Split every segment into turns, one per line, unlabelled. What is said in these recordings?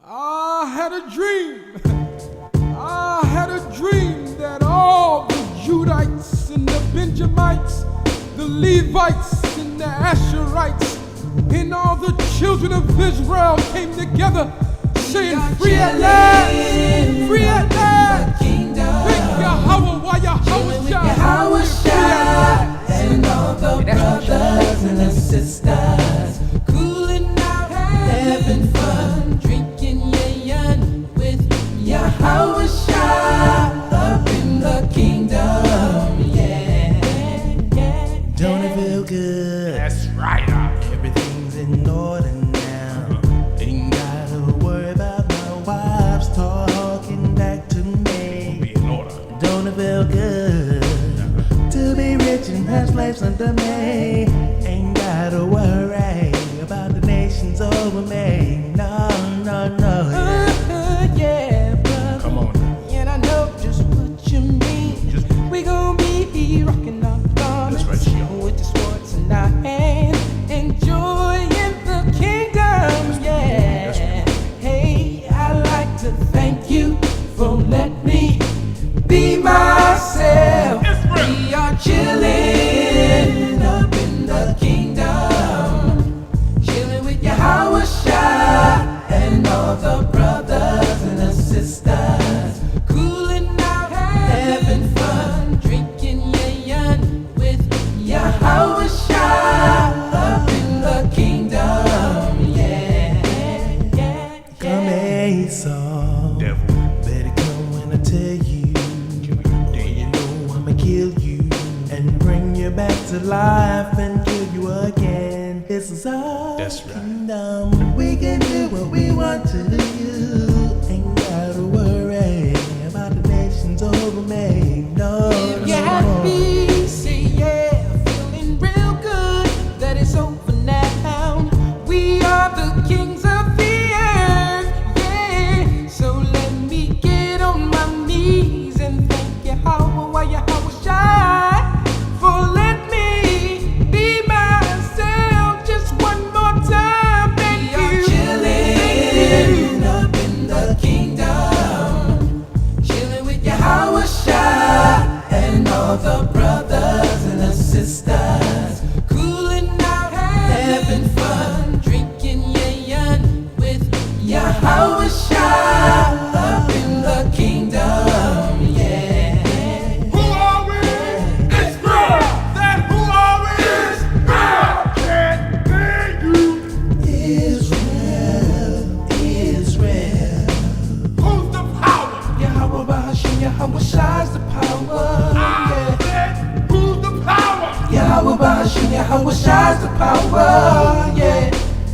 I had a dream. I had a dream that all the Judites and the Benjamites, the Levites and the Asherites, and all the children of Israel came together saying, free at last, free at last. Thank Yahweh,
Yahweh Shai, and all the brothers and the sisters, cooling out, having fun, drinking yayan with Yahweh Shai up in the kingdom, yeah.
Don't it feel good?
That's right.
Everything's in order now. Ain't gotta worry about my wives talking back to me.
Be in order.
Don't it feel good to be rich and have slaves under me? Ain't gotta worry about the nations over me. No, no, no.
Yeah, brother.
Come on now.
And I know just what you mean. We gon' be rocking our garments,
That's right, yo.
with the swords in our hand, enjoying the kingdom, yeah.
That's right.
Hey, I like to thank you for letting me be myself.
It's real.
We are chilling up in the kingdom, chilling with Yahweh Shai and all the brothers and the sisters, cooling out, having fun, drinking yayan with Yahweh Shai up in the kingdom, yeah.
Come Esau,
Devil.
better come when I tell you. You know I'ma kill you and bring you back to life and kill you again. This is our
That's right.
kingdom. We can do what we want to do. Ain't gotta worry about the nations over me. No,
If you're
no.
happy, say yeah, feeling real good that it's over now. We are the kings of the earth, yeah. So let me get on my knees and thank Yahweh Shai for letting me be myself just one more time. Thank you. Chilling up in the kingdom, chilling with Yahweh Shai and all the brothers and the sisters, cooling out, having fun, drinking yayan with Yahweh Shai up in the kingdom, yeah.
Who are we? It's real. That who are we? It's real. Can't be you.
Israel.
Who's the power?
Yahweh Bahashim, Yahweh Shai's the power,
I said, who's the power?
Yahweh Bahashim, Yahweh Shai's the power, yeah.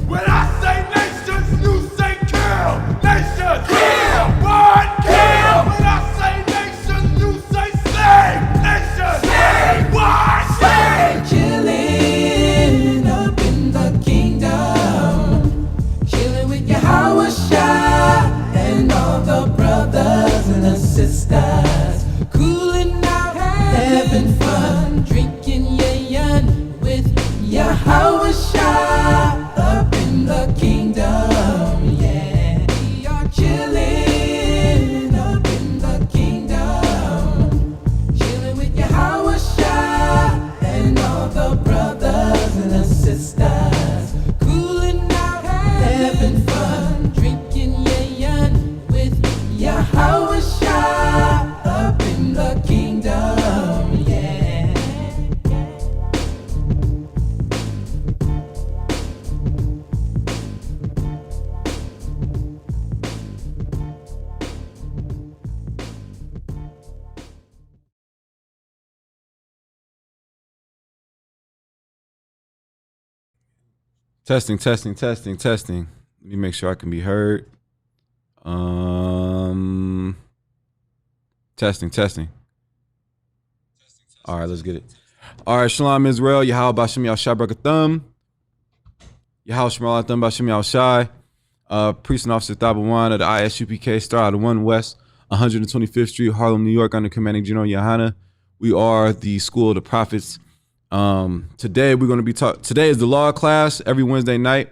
When I say nations, you say kill. Nations, kill. What? Kill. When I say nations, you say save. Nations, save. What? Save.
Chilling up in the kingdom, chilling with Yahweh Shai and all the brothers and the sisters, cooling out, having fun, drinking yayan with Yahweh Shai up in the kingdom, yeah. We are chilling up in the kingdom, chilling with Yahweh Shai and all the brothers and the sisters, cooling out, having fun, drinking yayan with Yahweh Shai up in the kingdom, yeah.
Testing. Let me make sure I can be heard. Testing. All right, let's get it. All right, Shalom Israel, Yahweh Bashem Yahshai Brakathum. Yahweh Shemar Latham Bashem Yahshai. Priest and Officer Thabawan of the ISUPK, Star out of 1 West, 125th Street, Harlem, New York, under Commanding General Yohana. We are the School of the Prophets. Today we're going to be today is the law class every Wednesday night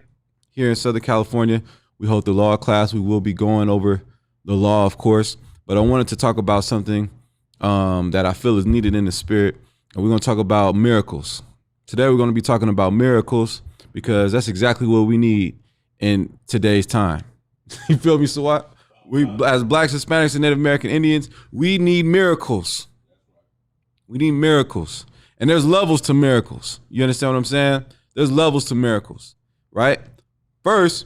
here in Southern California.
we hold the law class. We will be going over the law, of course, but I wanted to talk about something that I feel is needed in the spirit. And we're going to talk about miracles. Today, we're going to be talking about miracles because that's exactly what we need in today's time. You feel me? So what? We, as Blacks, Hispanics, and Native American Indians, we need miracles. We need miracles. And there's levels to miracles. You understand what I'm saying? There's levels to miracles, right? First,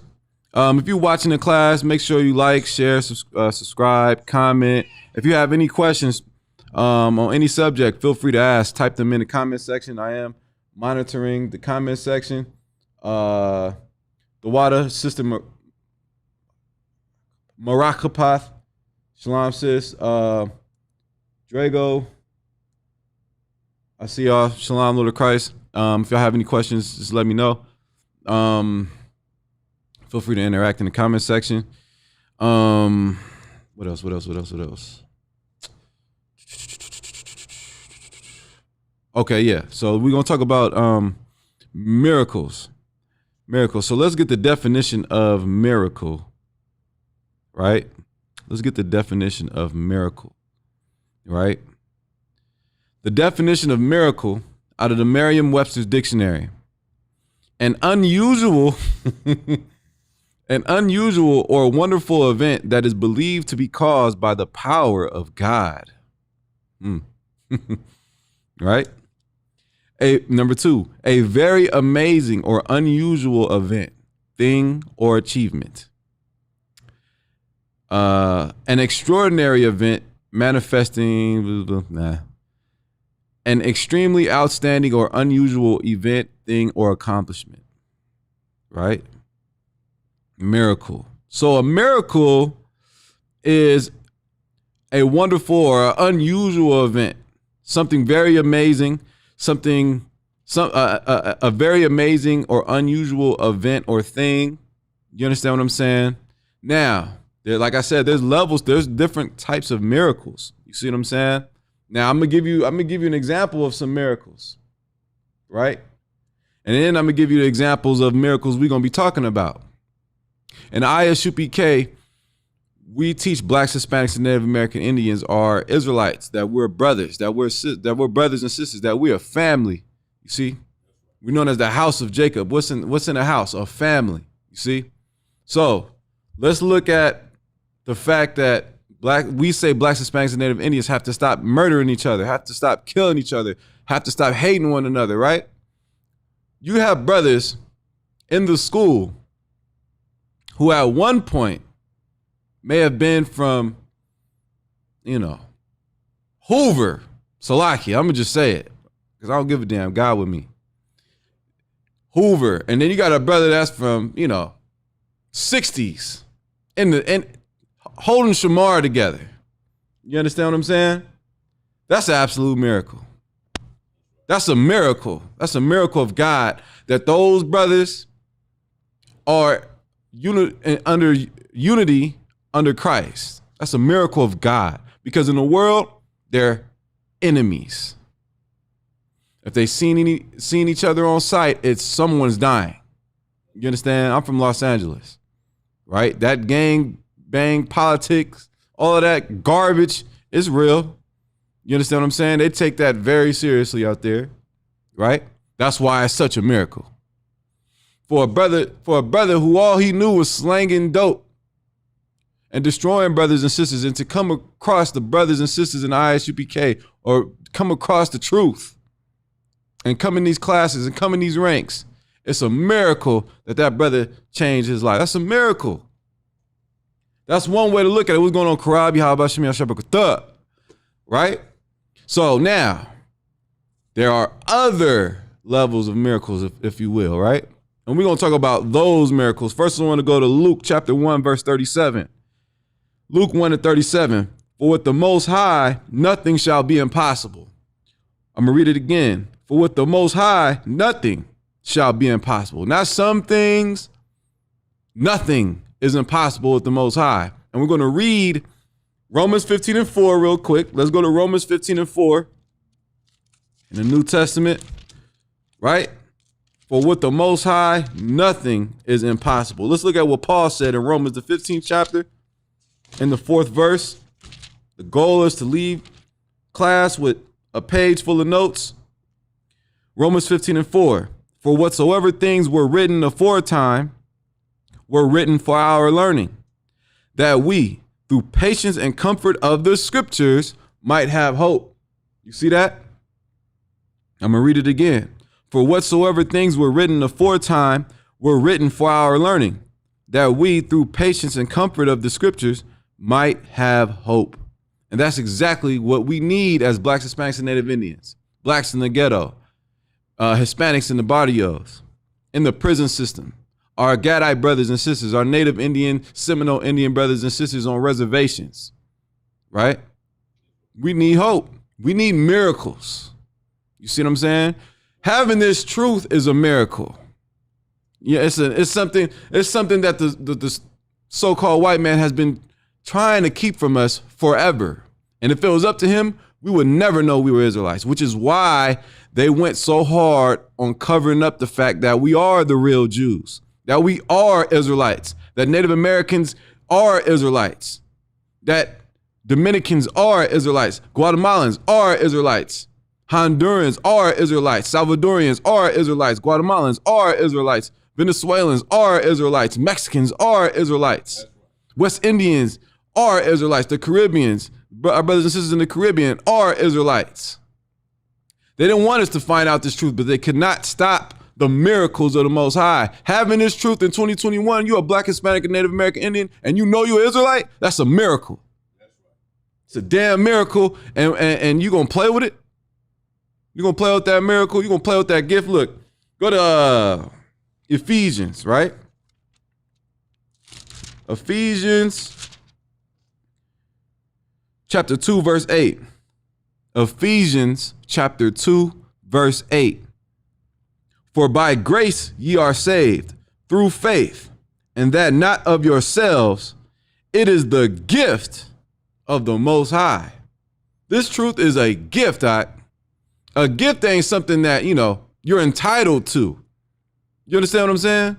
if you're watching the class, make sure you like, share, subscribe, comment. If you have any questions on any subject, feel free to ask. Type them in the comment section. I am monitoring the comment section. The water system, Marakapath, Shalom sis, Drago. I see y'all. Shalom, Lord of Christ. If y'all have any questions, just let me know. Feel free to interact in the comment section. What else? Okay, yeah. So we're gonna talk about miracles. Miracles. So let's get the definition of miracle. Right? Let's get the definition of miracle. Right? The definition of miracle out of the Merriam-Webster's dictionary. An unusual or wonderful event that is believed to be caused by the power of God. Right? Number 2, a very amazing or unusual event, thing, or achievement. An extraordinary event manifesting an extremely outstanding or unusual event, thing, or accomplishment. Right? Miracle. So a miracle is a wonderful or unusual event, something very amazing, a very amazing or unusual event or thing. You understand what I'm saying? Now, like I said, there's levels. There's different types of miracles. You see what I'm saying? Now I'm gonna give you an example of some miracles, right? And then I'm gonna give you the examples of miracles we're gonna be talking about. In ISUPK, we teach Blacks, Hispanics, and Native American Indians are Israelites, that we're brothers, that we're brothers and sisters, that we're a family. You see, we're known as the house of Jacob. What's in a house? A family. You see. So let's look at the fact that we say Blacks, Hispanics, and Native Indians have to stop murdering each other, have to stop killing each other, have to stop hating one another. Right? You have brothers in the school who at one point may have been from, Hoover, Salakia. I'm gonna just say it because I don't give a damn. God with me. Hoover, and then you got a brother that's from 60s and holding Shamar together. You understand what I'm saying? That's an absolute miracle. That's a miracle. That's a miracle of God that those brothers are under unity under Christ. That's a miracle of God, because in the world they're enemies. If they seen each other on sight, it's someone's dying. You understand? I'm from Los Angeles, right? That gang bang politics, all of that garbage is real. You understand what I'm saying? They take that very seriously out there, right? That's why it's such a miracle. For a brother who all he knew was slanging dope and destroying brothers and sisters, and to come across the brothers and sisters in ISUPK, or come across the truth and come in these classes and come in these ranks, it's a miracle that brother changed his life. That's a miracle. That's one way to look at it. What's going on, Karabi? How about Shemi Hashabakutha? Right? So now, there are other levels of miracles, if you will, right? And we're going to talk about those miracles. First, I want to go to Luke chapter 1, verse 37. Luke 1:37. For with the Most High, nothing shall be impossible. I'm going to read it again. For with the Most High, nothing shall be impossible. Not some things, nothing is impossible with the Most High. And we're going to read Romans 15:4 real quick. Let's go to Romans 15:4 in the New Testament, right? For with the Most High, nothing is impossible. Let's look at what Paul said in Romans, the 15th chapter, in the 4th verse. The goal is to leave class with a page full of notes. Romans 15:4. For whatsoever things were written aforetime were written for our learning, that we, through patience and comfort of the scriptures, might have hope. You see that? I'm going to read it again. For whatsoever things were written aforetime were written for our learning, that we, through patience and comfort of the scriptures, might have hope. And that's exactly what we need as Blacks, Hispanics, and Native Indians. Blacks in the ghetto, Hispanics in the barrios, in the prison system, our Gadite brothers and sisters, our Native Indian, Seminole Indian brothers and sisters on reservations, right? We need hope. We need miracles. You see what I'm saying? Having this truth is a miracle. Yeah, it's something that the so-called white man has been trying to keep from us forever. And if it was up to him, we would never know we were Israelites, which is why they went so hard on covering up the fact that we are the real Jews, that we are Israelites, that Native Americans are Israelites, that Dominicans are Israelites, Guatemalans are Israelites, Hondurans are Israelites, Salvadorians are Israelites, Guatemalans are Israelites, Venezuelans are Israelites, Mexicans are Israelites, West Indians are Israelites, the Caribbeans, our brothers and sisters in the Caribbean are Israelites. They didn't want us to find out this truth, but they could not stop the miracles of the Most High. Having this truth in 2021, you're a Black, Hispanic, and Native American Indian, and you know you're Israelite, that's a miracle. It's a damn miracle, and you gonna play with it? You're going to play with that miracle? You're going to play with that gift? Look, go to Ephesians, right? Ephesians chapter 2, verse 8. Ephesians chapter 2, verse 8. For by grace ye are saved through faith, and that not of yourselves, it is the gift of the Most High. This truth is a gift. A gift ain't something that, you're entitled to. You understand what I'm saying?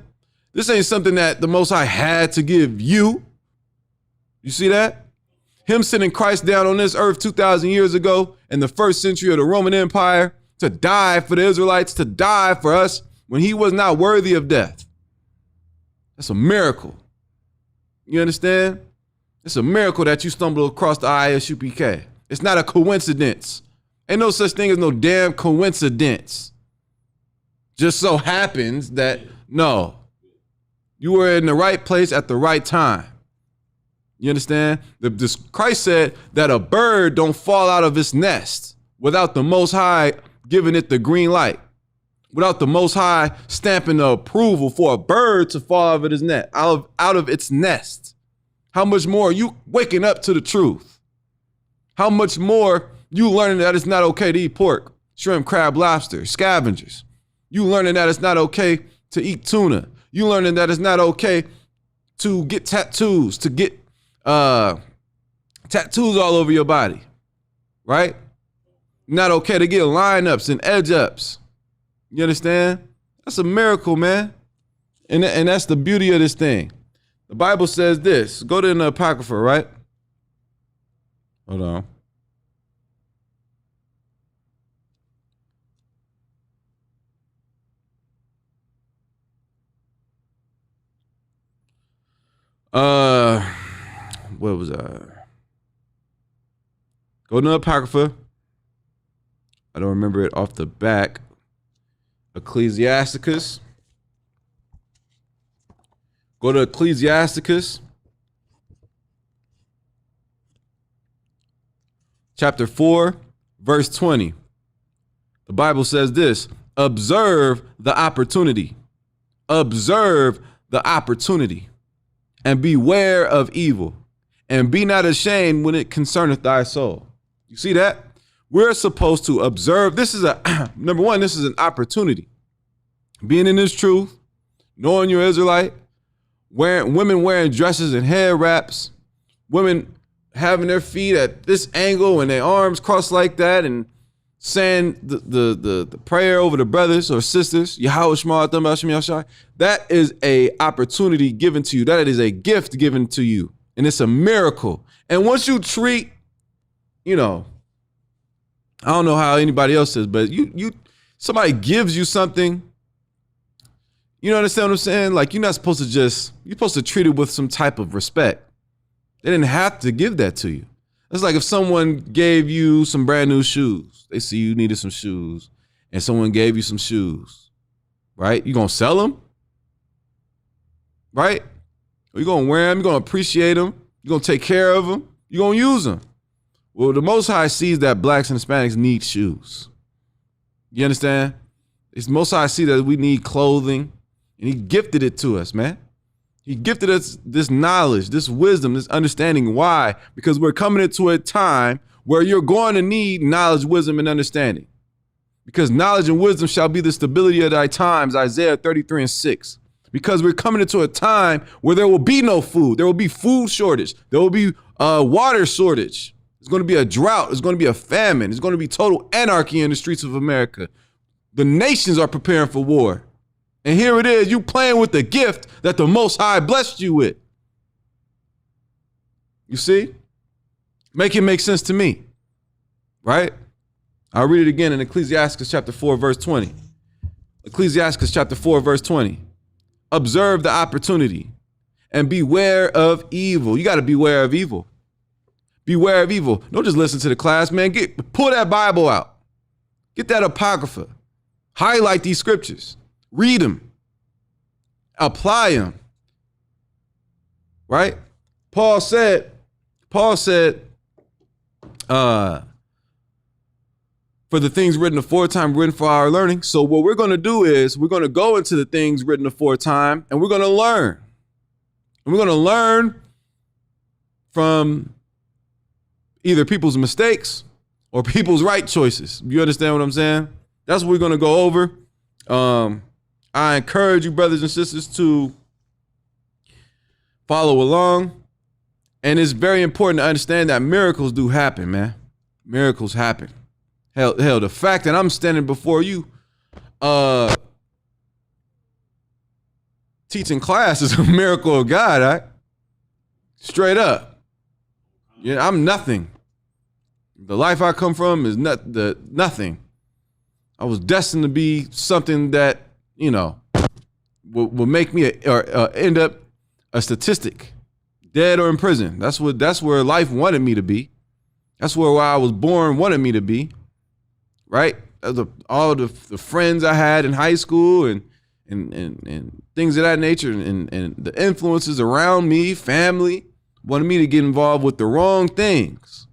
This ain't something that the Most High had to give you. You see that? Him sending Christ down on this earth 2,000 years ago in the first century of the Roman Empire to die for the Israelites, to die for us when he was not worthy of death. That's a miracle. You understand? It's a miracle that you stumbled across the ISUPK. It's not a coincidence. Ain't no such thing as no damn coincidence. Just so happens that, no, you were in the right place at the right time. You understand? Christ said that a bird don't fall out of its nest without the Most High giving it the green light, without the Most High stamping the approval for a bird to fall out of its net, out of its nest. How much more are you waking up to the truth? How much more you learning that it's not okay to eat pork, shrimp, crab, lobster, scavengers. You learning that it's not okay to eat tuna. You learning that it's not okay to get tattoos, to get tattoos all over your body, right? Not okay to get line-ups and edge-ups. You understand? That's a miracle, man. And that's the beauty of this thing. The Bible says this. Go to the Apocrypha, right? Hold on. Where was I? Go to the Apocrypha. I don't remember it off the back. Ecclesiasticus. Go to Ecclesiasticus. Chapter 4, verse 20. The Bible says this: observe the opportunity. Observe the opportunity. And beware of evil, and be not ashamed when it concerneth thy soul. You see that? We're supposed to observe. This is number one, this is an opportunity. Being in this truth, knowing you're Israelite, women wearing dresses and hair wraps, women having their feet at this angle and their arms crossed like that, and saying the prayer over the brothers or sisters, Yahweh Shema Atam Hashem Yashai, that is a opportunity given to you. That is a gift given to you. And it's a miracle. And once you treat, you know, I don't know how anybody else says, but somebody gives you something, you understand what I'm saying? Like, you're not supposed to you're supposed to treat it with some type of respect. They didn't have to give that to you. It's like if someone gave you some brand new shoes. They see you needed some shoes and someone gave you some shoes, right? You gonna sell them, right? Or you gonna wear them, you gonna appreciate them, you gonna take care of them, you gonna use them. Well, the Most High sees that blacks and Hispanics need shoes. You understand? It's Most High see that we need clothing, and he gifted it to us, man. He gifted us this knowledge, this wisdom, this understanding. Why? Because we're coming into a time where you're going to need knowledge, wisdom, and understanding. Because knowledge and wisdom shall be the stability of thy times, Isaiah 33:6. Because we're coming into a time where there will be no food. There will be food shortage. There will be water shortage. It's going to be a drought. It's going to be a famine. It's going to be total anarchy in the streets of America. The nations are preparing for war. And here it is, you playing with the gift that the Most High blessed you with. You see? Make it make sense to me, right? I'll read it again in Ecclesiastes chapter 4, verse 20. Ecclesiastes chapter 4, verse 20. Observe the opportunity and beware of evil. You got to beware of evil. Beware of evil. Don't just listen to the class, man. Pull that Bible out. Get that Apocrypha. Highlight these scriptures. Read them. Apply them. Right? Paul said, for the things written aforetime, written for our learning. So what we're going to do is we're going to go into the things written aforetime and we're going to learn. And we're going to learn from either people's mistakes or people's right choices. You understand what I'm saying? That's what we're going to go over. I encourage you, brothers and sisters, to follow along. And it's very important to understand that miracles do happen, man. Miracles happen. Hell, the fact that I'm standing before you teaching class is a miracle of God, right? Straight up. Yeah, I'm nothing. The life I come from is nothing. I was destined to be something that, you know, will make me end up a statistic, dead or in prison. That's where life wanted me to be. That's where I was born wanted me to be. Right? All the friends I had in high school and things of that nature and the influences around me, family, wanted me to get involved with the wrong things.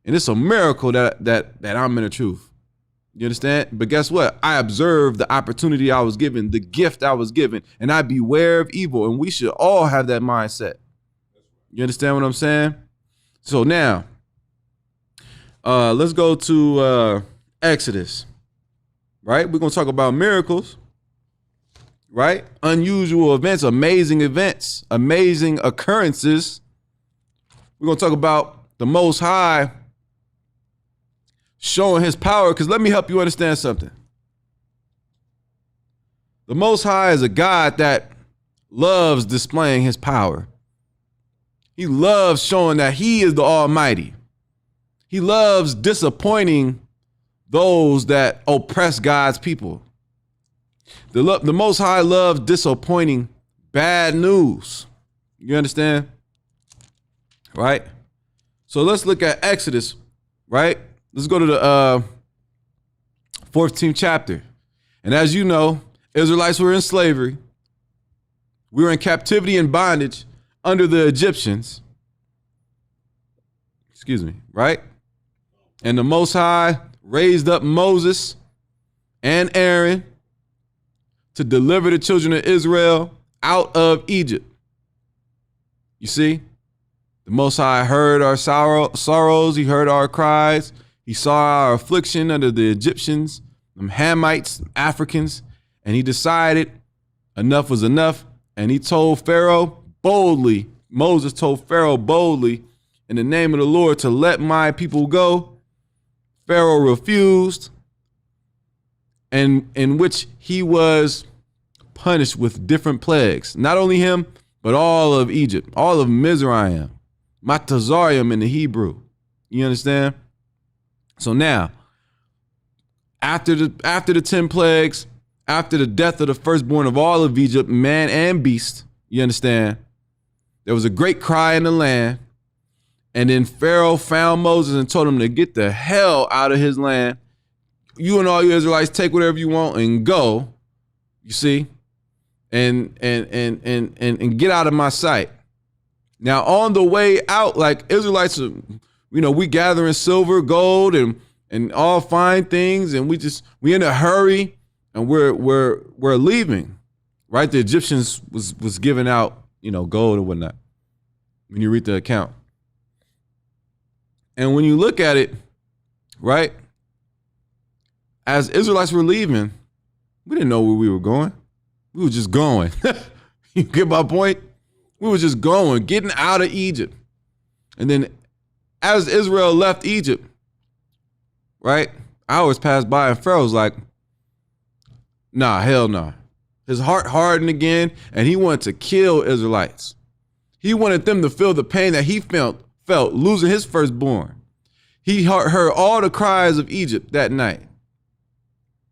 And it's a miracle that I'm in the truth. You understand? But guess what? I observed the opportunity I was given, the gift I was given, and I beware of evil. And we should all have that mindset. You understand what I'm saying? So now, let's go to Exodus, right? We're going to talk about miracles, right? Unusual events, amazing occurrences. We're going to talk about the Most High showing his power, because let me help you understand something. The Most High is a God that loves displaying his power. He loves showing that he is the Almighty. He loves disappointing those that oppress God's people. The Most High loves disappointing bad news. You understand? Right? So let's look at Exodus, right? Let's go to the 14th chapter. And as you know, Israelites were in slavery. We were in captivity and bondage under the Egyptians. Excuse me, right? And the Most High raised up Moses and Aaron to deliver the children of Israel out of Egypt. You see, the Most High heard our sorrows. He heard our cries. He saw our affliction under the Egyptians, them Hamites, Africans, and he decided enough was enough. And he told Pharaoh boldly, Moses told Pharaoh boldly, in the name of the Lord, to let my people go. Pharaoh refused, and in which he was punished with different plagues. Not only him, but all of Egypt, all of Mizraim, Matazarium in the Hebrew. You understand? So now, after the 10 plagues, after the death of the firstborn of all of Egypt, man and beast, you understand? There was a great cry in the land. And then Pharaoh found Moses and told him to get the hell out of his land. You and all you Israelites take whatever you want and go, you see, and get out of my sight. Now on the way out, like Israelites, we gathering silver, gold, and all fine things, and we in a hurry, and we're leaving, right? The Egyptians was giving out, gold and whatnot. When you read the account. And when you look at it, right, as Israelites were leaving, we didn't know where we were going. We were just going. You get my point? We were just going, getting out of Egypt. And then as Israel left Egypt, right, hours passed by and Pharaoh's like, nah, hell no. His heart hardened again, and he wanted to kill Israelites. He wanted them to feel the pain that he felt losing his firstborn. He heard all the cries of Egypt that night,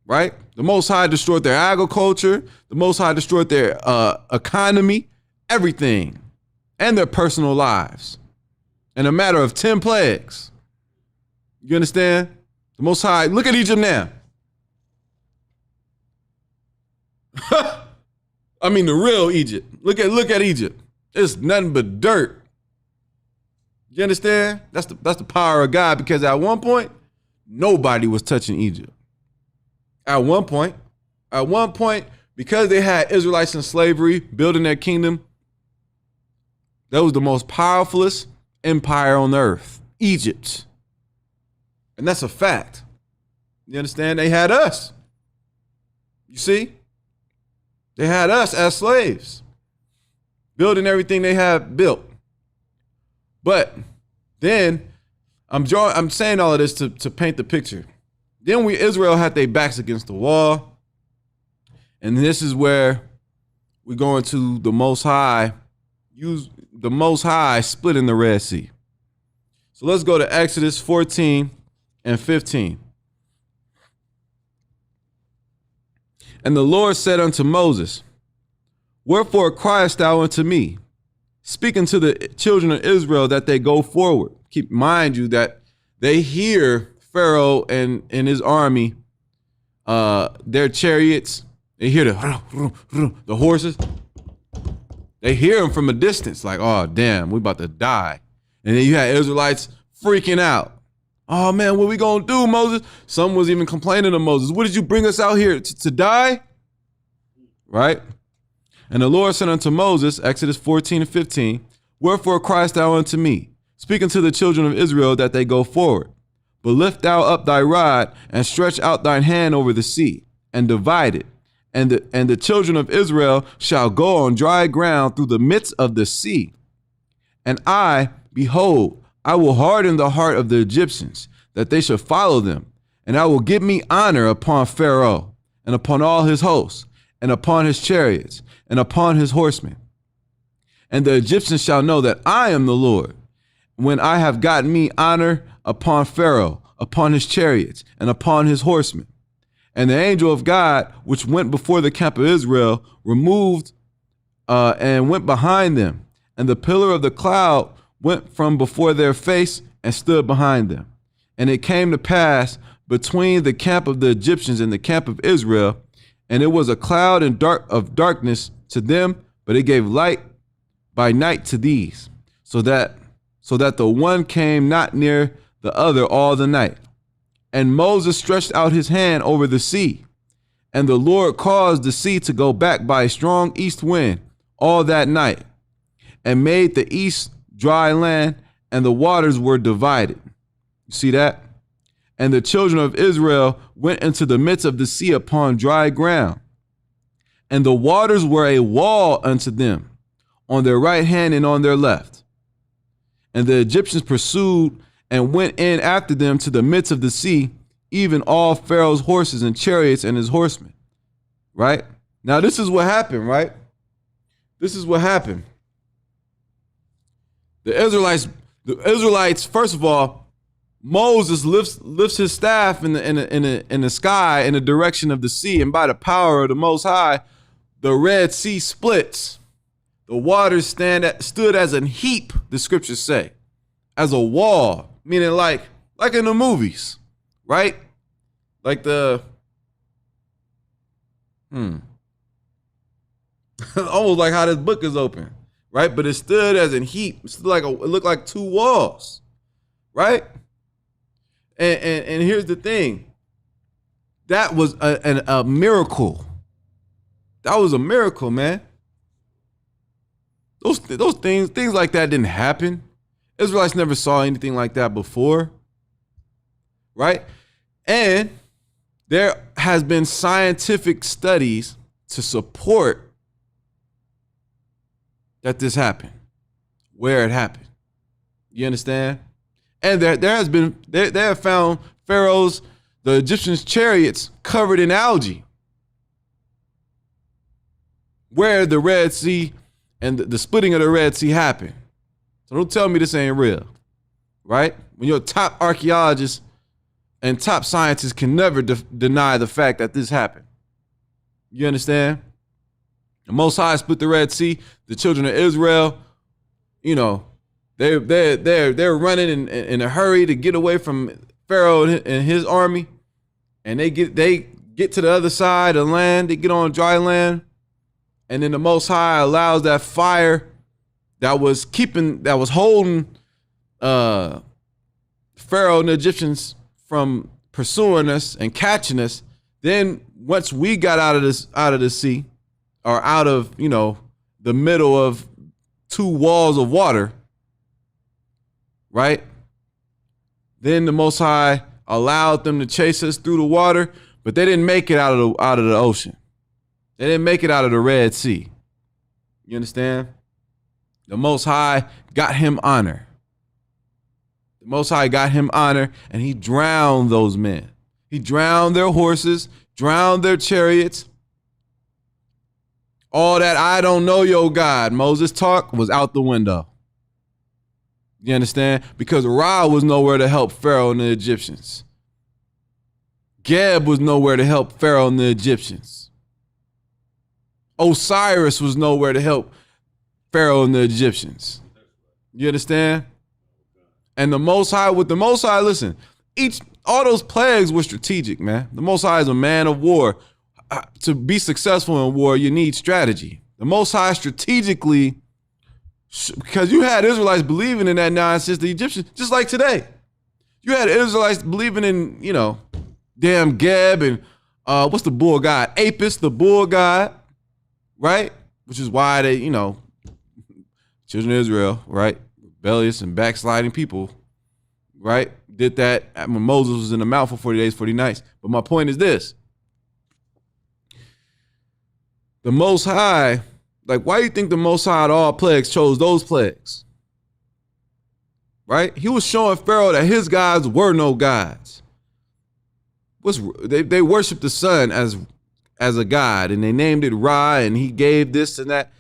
right? The Most High destroyed their agriculture. The Most High destroyed their economy, everything, and their personal lives in a matter of 10 plagues. You understand? The Most High, look at Egypt now. I mean, the real Egypt. Look at Egypt. It's nothing but dirt. You understand? That's the power of God, because at one point, nobody was touching Egypt. At one point, because they had Israelites in slavery, building their kingdom, that was the most powerfulest empire on earth, Egypt. And that's a fact. You understand? They had us. You see? They had us as slaves, building everything they had built. But then I'm saying all of this to paint the picture. Then Israel had their backs against the wall. And this is where we go into the Most High, use the Most High splitting the Red Sea. So let's go to Exodus 14 and 15. And the Lord said unto Moses, wherefore criest thou unto me? Speaking to the children of Israel that they go forward. Keep mind you that they hear Pharaoh and his army, their chariots. They hear the horses. They hear them from a distance, like, oh damn, we about to die. And then you had Israelites freaking out. Oh man, what we gonna do, Moses? Some was even complaining to Moses. What did you bring us out here to die? Right? And the Lord said unto Moses, Exodus 14 and 15, wherefore criest thou unto me, speaking to the children of Israel that they go forward? But lift thou up thy rod and stretch out thine hand over the sea and divide it. And the children of Israel shall go on dry ground through the midst of the sea. And I, behold, I will harden the heart of the Egyptians, that they shall follow them. And I will give me honor upon Pharaoh, and upon all his hosts, and upon his chariots, and upon his horsemen. And the Egyptians shall know that I am the Lord, when I have gotten me honor upon Pharaoh, upon his chariots, and upon his horsemen. And the angel of God, which went before the camp of Israel, removed and went behind them. And the pillar of the cloud went from before their face and stood behind them. And it came to pass between the camp of the Egyptians and the camp of Israel, and it was a cloud and of darkness to them, but it gave light by night to these, so that the one came not near the other all the night. And Moses stretched out his hand over the sea, and the Lord caused the sea to go back by a strong east wind all that night, and made the east dry land, and the waters were divided. You see that? And the children of Israel went into the midst of the sea upon dry ground, and the waters were a wall unto them on their right hand and on their left. And the Egyptians pursued and went in after them to the midst of the sea, even all Pharaoh's horses and chariots and his horsemen. Right? Now this is what happened, right? This is what happened. The Israelites, first of all, Moses lifts his staff in the sky in the direction of the sea, and by the power of the Most High, the Red Sea splits. The waters stood as a heap, the scriptures say, as a wall, meaning like in the movies, right? Like almost like how this book is open, right? But it stood as a heap. It looked like two walls, right? And here's the thing. That was a miracle. That was a miracle, man. Those things like that didn't happen. Israelites never saw anything like that before, right? And there has been scientific studies to support that this happened, where it happened. You understand? And they have found Pharaoh's, the Egyptians' chariots covered in algae, where the Red Sea and the splitting of the Red Sea happened. So don't tell me this ain't real, right? When your top archaeologists and top scientists can never deny the fact that this happened. You understand? The Most High split the Red Sea. The children of Israel, you know, they're running in a hurry to get away from Pharaoh and his army, and they get to the other side of the land. They get on dry land, and then the Most High allows that fire that was holding Pharaoh and the Egyptians from pursuing us and catching us. Then once we got out of the sea, or out of, you know, the middle of two walls of water, right? Then the Most High allowed them to chase us through the water, but they didn't make it out of the ocean. They didn't make it out of the Red Sea. You understand? The Most High got him honor. The Most High got him honor, and he drowned those men. He drowned their horses, drowned their chariots. All that I don't know your God, Moses talk was out the window. You understand? Because Ra was nowhere to help Pharaoh and the Egyptians. Geb was nowhere to help Pharaoh and the Egyptians. Osiris was nowhere to help Pharaoh and the Egyptians. You understand? And the Most High, listen, all those plagues were strategic, man. The Most High is a man of war. To be successful in war, you need strategy. The Most High strategically, because you had Israelites believing in that nonsense, the Egyptians, just like today. You had Israelites believing in, you know, damn Geb and what's the bull god? Apis, the bull god, right? Which is why they, you know, children of Israel, right? Rebellious and backsliding people, right? Did that when Moses was in the mount for 40 days, 40 nights. But my point is this. The Most High, like, why do you think the Most High of all plagues chose those plagues? Right? He was showing Pharaoh that his gods were no gods. They worshiped the sun as a god, and they named it Ra, and he gave this and that.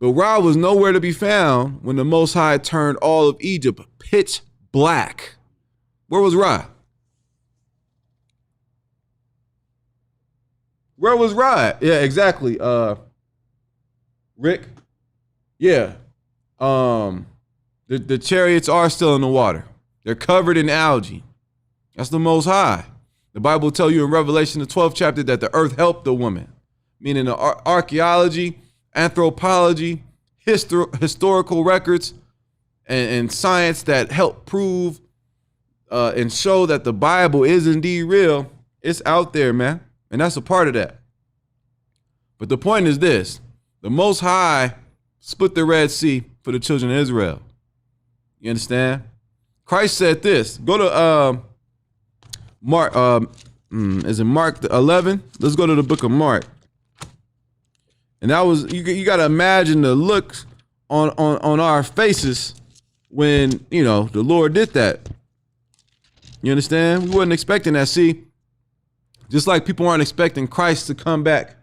But Ra was nowhere to be found when the Most High turned all of Egypt pitch black. Where was Ra? Where was Ra? Yeah, exactly. Rick. Yeah. The chariots are still in the water. They're covered in algae. That's the Most High. The Bible will tell you in Revelation, the 12th chapter, that the earth helped the woman, meaning the archaeology, anthropology, historical records, and science that help prove and show that the Bible is indeed real. It's out there, man. And that's a part of that. But the point is this. The Most High split the Red Sea for the children of Israel. You understand? Christ said this. Go to Mark. Is it Mark 11? Let's go to the book of Mark. And that was, you got to imagine the looks on our faces when, you know, the Lord did that. You understand? We wasn't expecting that. See, just like people aren't expecting Christ to come back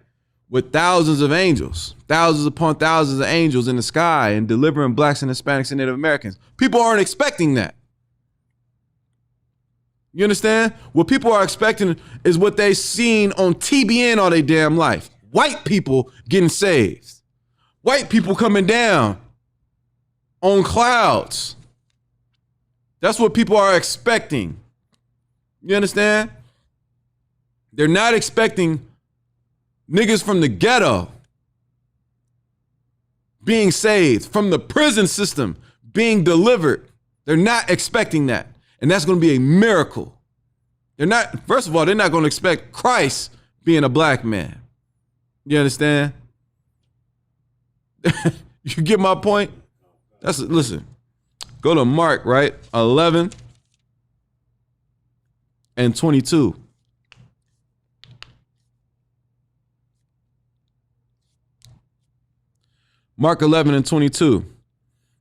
with thousands of angels, thousands upon thousands of angels in the sky and delivering blacks and Hispanics and Native Americans. People aren't expecting that. You understand? What people are expecting is what they've seen on TBN all their damn life. White people getting saved. White people coming down on clouds. That's what people are expecting. You understand? They're not expecting niggas from the ghetto being saved, from the prison system being delivered. They're not expecting that. And that's going to be a miracle. They're not, first of all, they're not going to expect Christ being a black man. You understand? You get my point? Listen, go to Mark, right? 11 and 22. Mark 11 and 22.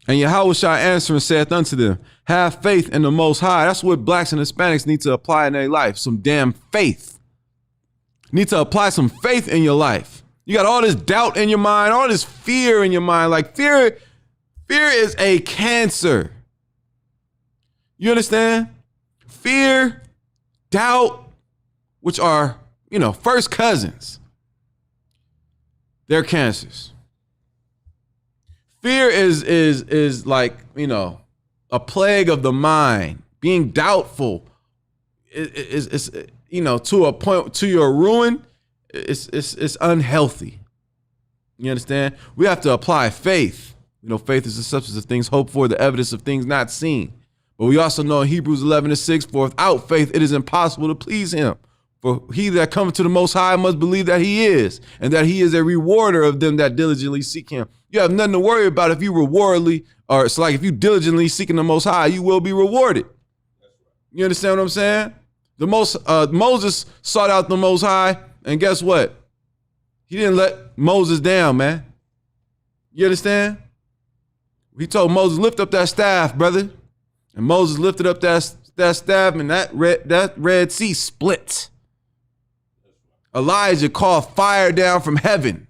And Yahushua answering saith unto them, have faith in the Most High. That's what blacks and Hispanics need to apply in their life. Some damn faith. Need to apply some faith in your life. You got all this doubt in your mind, all this fear in your mind. Like fear is a cancer. You understand? Fear, doubt, which are, first cousins. They're cancers. Fear is like, a plague of the mind. Being doubtful is to a point, to your ruin. It's unhealthy. You understand? We have to apply faith. Faith is the substance of things hoped for, the evidence of things not seen. But we also know in Hebrews 11:6, for without faith it is impossible to please him. For he that cometh to the Most High must believe that he is, and that he is a rewarder of them that diligently seek him. You have nothing to worry about if you if you diligently seeking the Most High, you will be rewarded. You understand what I'm saying? Moses sought out the Most High, and guess what? He didn't let Moses down, man. You understand? He told Moses, lift up that staff, brother. And Moses lifted up that staff, and that Red Sea split. Elijah called fire down from heaven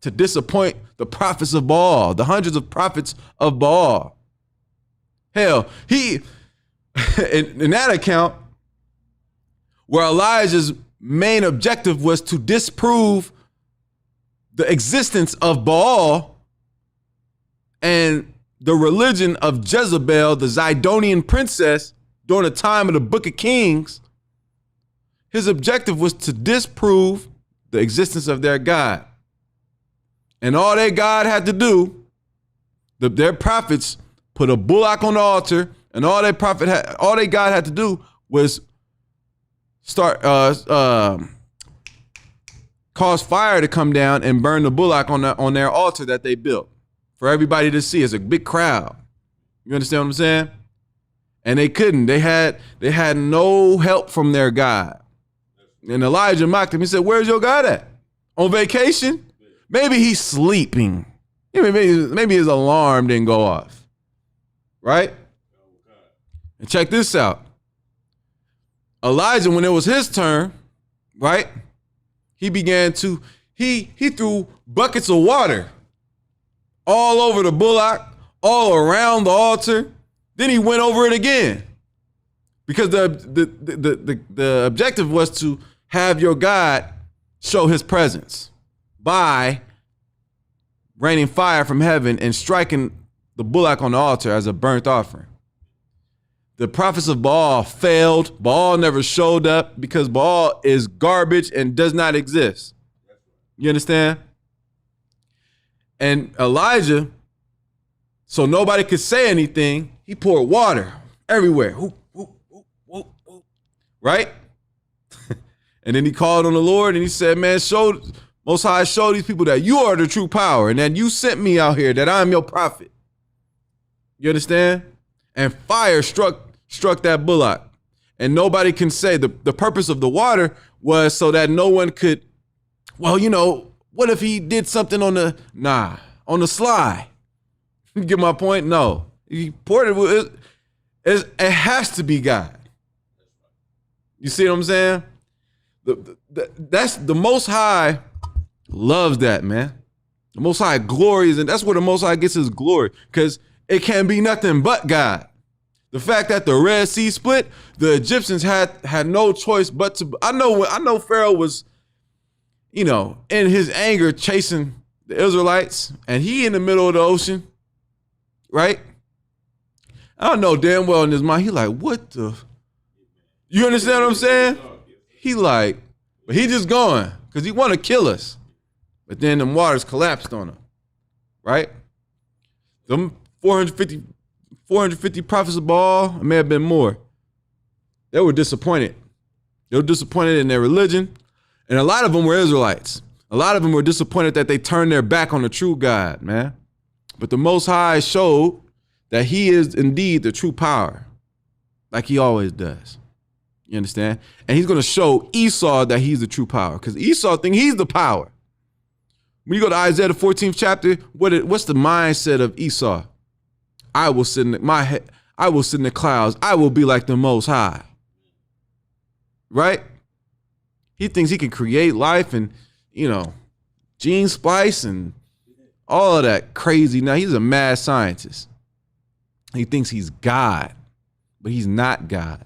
to disappoint the prophets of Baal, the hundreds of prophets of Baal. Hell, in that account, where Elijah's main objective was to disprove the existence of Baal and the religion of Jezebel, the Zidonian princess, during the time of the Book of Kings, his objective was to disprove the existence of their God. And all their God had to do, their prophets put a bullock on the altar, and all they God had to do was cause fire to come down and burn the bullock on their altar that they built for everybody to see. It's a big crowd. You understand what I'm saying? And they couldn't. They had no help from their God. And Elijah mocked him. He said, where's your God at? On vacation? Maybe he's sleeping. Maybe his alarm didn't go off. Right? And check this out. Elijah, when it was his turn, right? He threw buckets of water all over the bullock, all around the altar. Then he went over it again. Because the objective was to have your God show his presence by raining fire from heaven and striking the bullock on the altar as a burnt offering. The prophets of Baal failed. Baal never showed up because Baal is garbage and does not exist. You understand? And Elijah, so nobody could say anything, he poured water everywhere. Right? And then he called on the Lord and he said, man, Most High, show these people that you are the true power and that you sent me out here, that I'm your prophet. You understand? And fire struck that bullock. And nobody can say the purpose of the water was so that no one could, what if he did something on the sly? You get my point? No. He poured it has to be God. You see what I'm saying? That's the Most High loves that, man. The Most High glories, and that's where the Most High gets his glory, because it can't be nothing but God. The fact that the Red Sea split, the Egyptians had no choice but to. I know Pharaoh was, in his anger chasing the Israelites, and he in the middle of the ocean, right? I don't know damn well in his mind, he like, what the? You understand what I'm saying? He like, but he just going, because he want to kill us. But then them waters collapsed on him, right? Them 450 prophets of Baal, it may have been more. They were disappointed. They were disappointed in their religion. And a lot of them were Israelites. A lot of them were disappointed that they turned their back on the true God, man. But the Most High showed that he is indeed the true power, like he always does. You understand? And he's going to show Esau that he's the true power, because Esau thinks he's the power. When you go to Isaiah the 14th chapter, what's the mindset of Esau? I will sit in the clouds. I will be like the Most High. Right? He thinks he can create life and, gene splice and all of that crazy. Now, he's a mad scientist. He thinks he's God, but he's not God.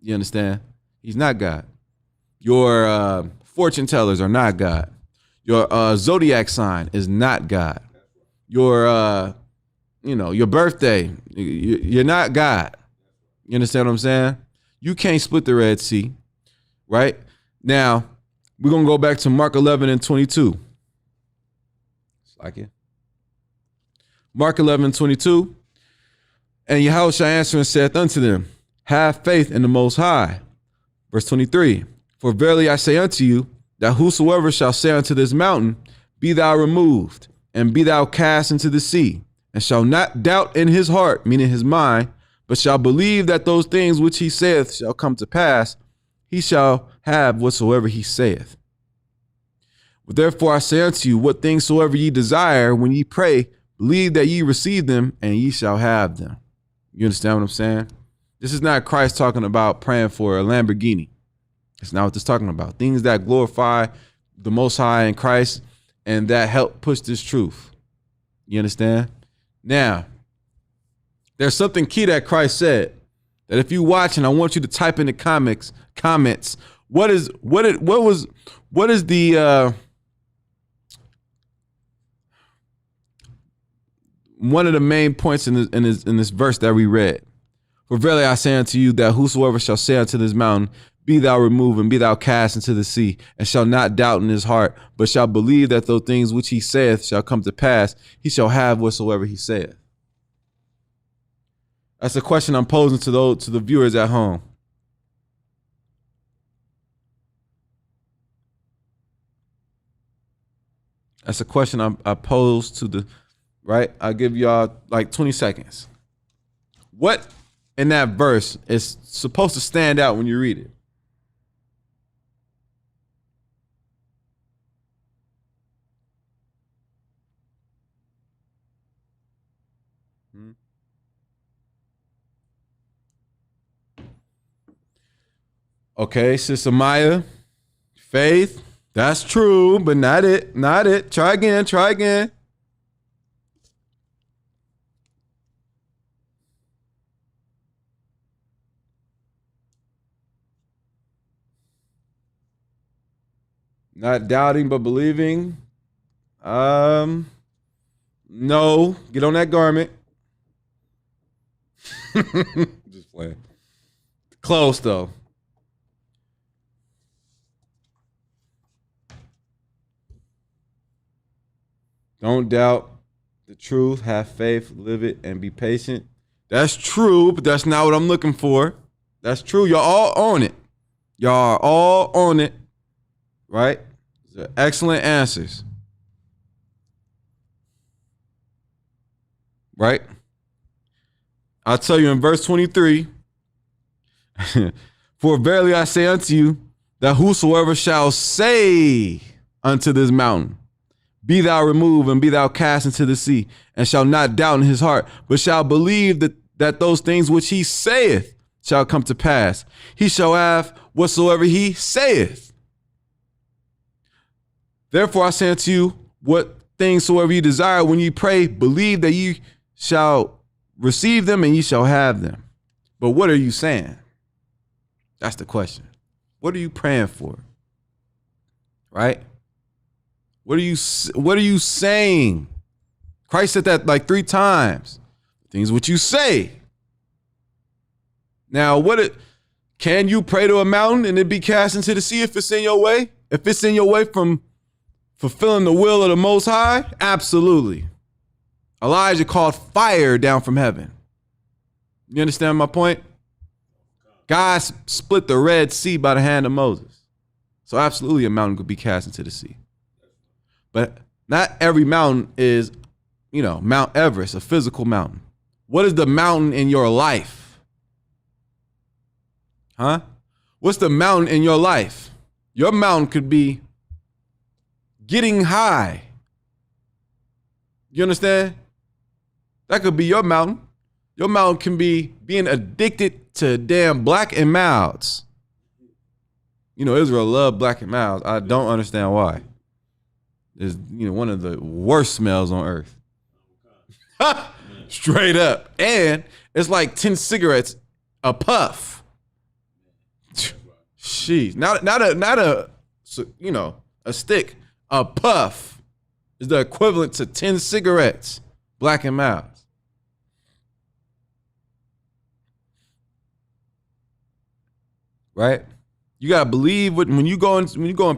You understand? He's not God. Your fortune tellers are not God. Your zodiac sign is not God. Your your birthday, you're not God. You understand what I'm saying? You can't split the Red Sea, right? Now, we're going to go back to Mark 11 and 22. Like it. Mark 11, 22. And Yahweh shall answer and saith unto them, have faith in the Most High. Verse 23. For verily I say unto you, that whosoever shall say unto this mountain, be thou removed, and be thou cast into the sea, and shall not doubt in his heart, meaning his mind, but shall believe that those things which he saith shall come to pass, he shall have whatsoever he saith. Therefore I say unto you, what things soever ye desire, when ye pray, believe that ye receive them, and ye shall have them. You understand what I'm saying? This is not Christ talking about praying for a Lamborghini. It's not what this is talking about. Things that glorify the Most High in Christ and that help push this truth. You understand? Now, there's something key that Christ said, that if you watch, and I want you to type in the comments, what is the one of the main points in this verse that we read? For verily I say unto you, that whosoever shall say unto this mountain, be thou removed and be thou cast into the sea, and shall not doubt in his heart, but shall believe that those things which he saith shall come to pass, he shall have whatsoever he saith. That's a question I'm posing to the viewers at home. That's a question I pose to the, right? I'll give y'all like 20 seconds. What in that verse is supposed to stand out when you read it? Okay, Sister Maya, faith, that's true, but not it. Try again. Not doubting, but believing. No, get on that garment. Just playing. Close though. Don't doubt the truth, have faith, live it, and be patient. That's true, but that's not what I'm looking for. That's true. Y'all all on it. Y'all are all on it, right? These are excellent answers. Right? I'll tell you in verse 23, for verily I say unto you, that whosoever shall say unto this mountain, be thou removed and be thou cast into the sea, and shall not doubt in his heart, but shall believe that those things which he saith shall come to pass. He shall have whatsoever he saith. Therefore I say unto you, what things soever you desire when you pray, believe that you shall receive them and you shall have them. But what are you saying? That's the question. What are you praying for? Right? What are you saying? Christ said that like 3 times. Things what you say. Now, can you pray to a mountain and it be cast into the sea if it's in your way? If it's in your way from fulfilling the will of the Most High? Absolutely. Elijah called fire down from heaven. You understand my point? God split the Red Sea by the hand of Moses. So absolutely a mountain could be cast into the sea. But not every mountain is, Mount Everest, a physical mountain. What is the mountain in your life? Huh? What's the mountain in your life? Your mountain could be getting high. You understand? That could be your mountain. Your mountain can be being addicted to damn black and milds. Israel love black and milds. I don't understand why. It's one of the worst smells on earth. Straight up. And it's like 10 cigarettes a puff. Jeez. Not a stick. A puff is the equivalent to 10 cigarettes. Black and milds. Right? You gotta believe when you go and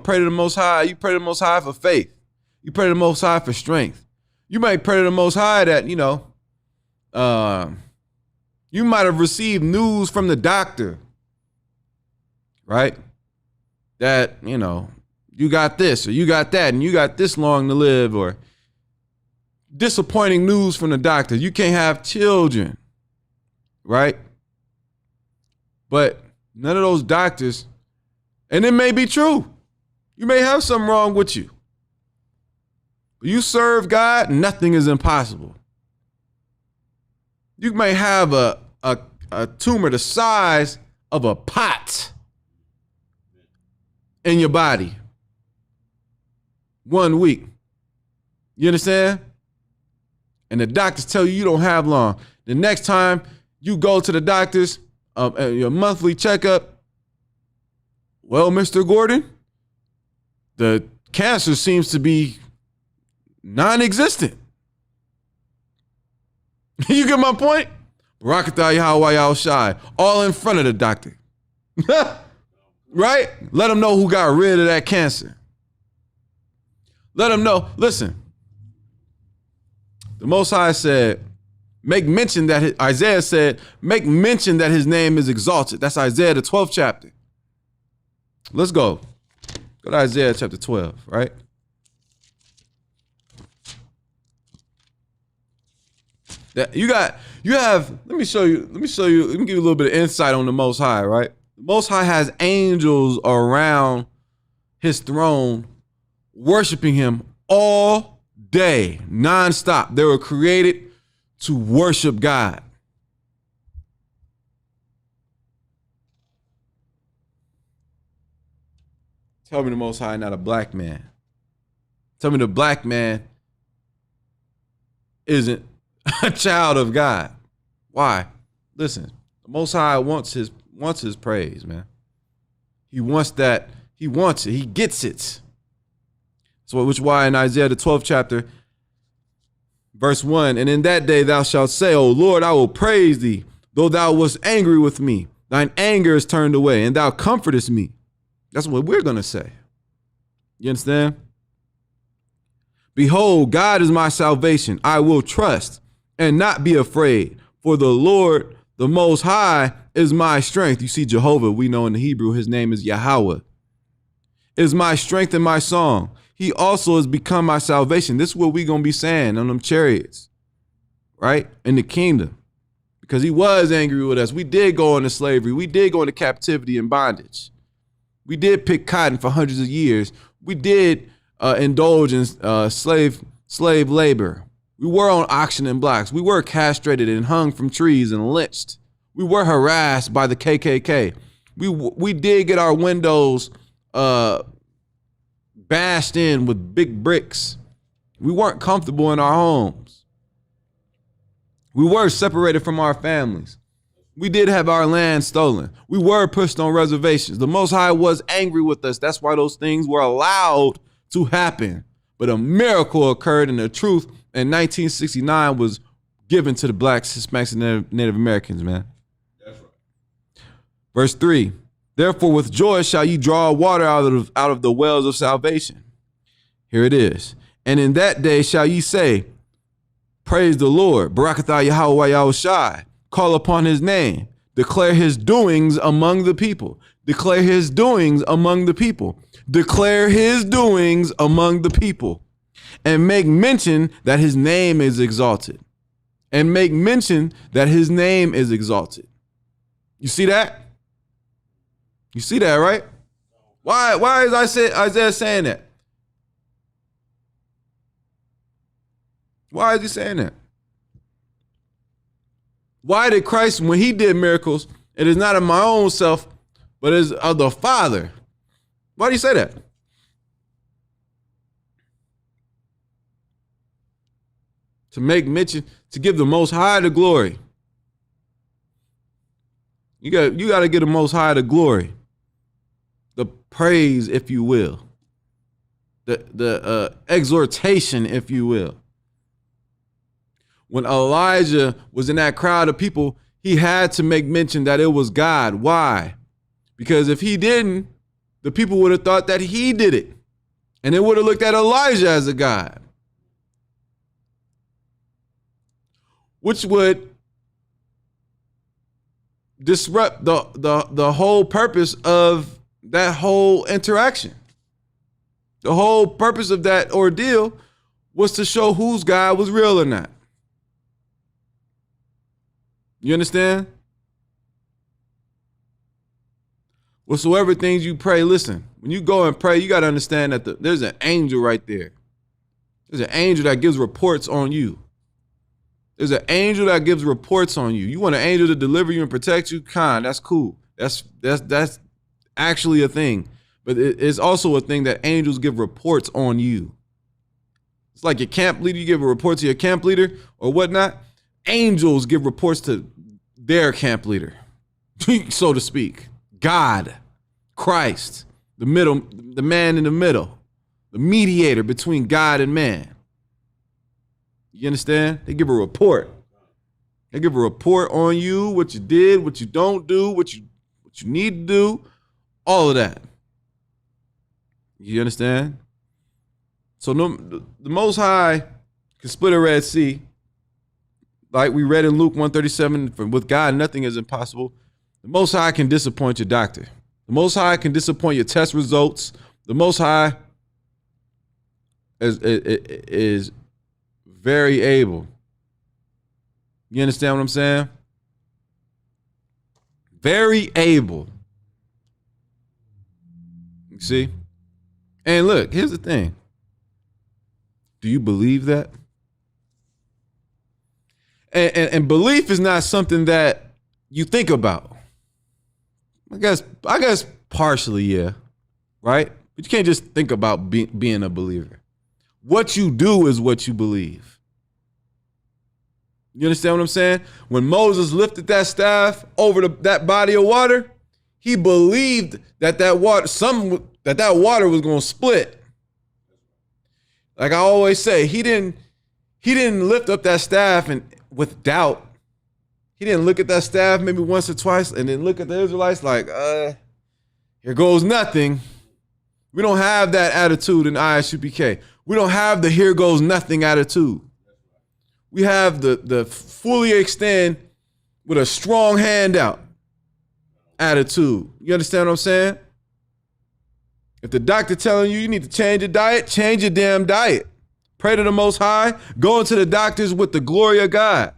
pray to the Most High, you pray to the Most High for faith. You pray to the Most High for strength. You might pray to the Most High that, you might have received news from the doctor, right? That, you got this or you got that and you got this long to live, or disappointing news from the doctor. You can't have children, right? But none of those doctors, and it may be true. You may have something wrong with you. You serve God, nothing is impossible. You may have a tumor the size of a pot in your body 1 week. You understand? And the doctors tell you don't have long. The next time you go to the doctors, your monthly checkup, well, Mr. Gordon, the cancer seems to be non-existent. You get my point? Barakatah Yahweh Yahushai, all in front of the doctor. Right? Let them know who got rid of that cancer. Let them know. Listen, the Most High said, Isaiah said, make mention that his name is exalted. That's Isaiah, the 12th chapter. Let's go. Go to Isaiah chapter 12, right? Let me give you a little bit of insight on the Most High, right? The Most High has angels around his throne worshiping him all day, nonstop. They were created to worship God. Tell me the Most High not a black man. Tell me the black man isn't a child of God. Why? Listen, the Most High wants his praise, man. He wants that. He wants it. He gets it. So, which is why in Isaiah the 12th chapter, verse 1, and in that day thou shalt say, O Lord, I will praise thee, though thou wast angry with me. Thine anger is turned away, and thou comfortest me. That's what we're going to say. You understand? Behold, God is my salvation. I will trust and not be afraid. For the Lord, the Most High, is my strength. You see, Jehovah, we know in the Hebrew, his name is Yahweh. Is my strength and my song. He also has become my salvation. This is what we're going to be saying on them chariots, right? In the kingdom. Because he was angry with us. We did go into slavery. We did go into captivity and bondage. We did pick cotton for hundreds of years. We did indulge in slave labor. We were on auction and blocks. We were castrated and hung from trees and lynched. We were harassed by the KKK. We did get our windows bashed in with big bricks. We weren't comfortable in our homes. We were separated from our families. We did have our land stolen. We were pushed on reservations. The Most High was angry with us. That's why those things were allowed to happen. But a miracle occurred, and the truth in 1969 was given to the blacks, Hispanics, and Native Americans, man. That's right. Verse 3, therefore with joy shall ye draw water out of the wells of salvation. Here it is. And in that day shall ye say, praise the Lord, Barakatah Yahweh Yahushai. Call upon his name, declare his doings among the people, declare his doings among the people, declare his doings among the people, and make mention that his name is exalted, and make mention that his name is exalted. You see that? You see that, right? Why is Isaiah saying that? Why is he saying that? Why did Christ, when he did miracles, it is not of my own self, but is of the Father? Why do you say that? To make mention, to give the Most High the glory. You got to give the Most High the glory, the praise, if you will, the exhortation, if you will. When Elijah was in that crowd of people, he had to make mention that it was God. Why? Because if he didn't, the people would have thought that he did it. And they would have looked at Elijah as a god, which would disrupt the whole purpose of that whole interaction. The whole purpose of that ordeal was to show whose God was real or not. You understand? Whatsoever things you pray, listen, when you go and pray, you got to understand that there's an angel right there. There's an angel that gives reports on you. There's an angel that gives reports on you. You want an angel to deliver you and protect you? That's cool. That's actually a thing. But it's also a thing that angels give reports on you. It's like your camp leader, you give a report to your camp leader or whatnot. Angels give reports to their camp leader, so to speak. God, Christ, the man in the middle, the mediator between God and man. You understand? They give a report. They give a report on you, what you did, what you don't do, what you need to do, all of that. You understand? So the Most High can split a Red Sea. Like we read in Luke 137, with God, nothing is impossible. The Most High can disappoint your doctor. The Most High can disappoint your test results. The Most High is very able. You understand what I'm saying? Very able. You see? And look, here's the thing. Do you believe that? And belief is not something that you think about. I guess partially, yeah, right? But you can't just think about being a believer. What you do is what you believe. You understand what I'm saying? When Moses lifted that staff over that body of water, he believed that water was going to split. Like I always say, he didn't lift up that staff and with doubt. He didn't look at that staff maybe once or twice and then look at the Israelites like, here goes nothing. We don't have that attitude in ISUPK. We don't have the here goes nothing attitude. We have the fully extend with a strong hand out attitude. You understand what I'm saying? If the doctor telling you need to change your diet, change your damn diet. Pray to the Most High. Go into the doctors with the glory of God.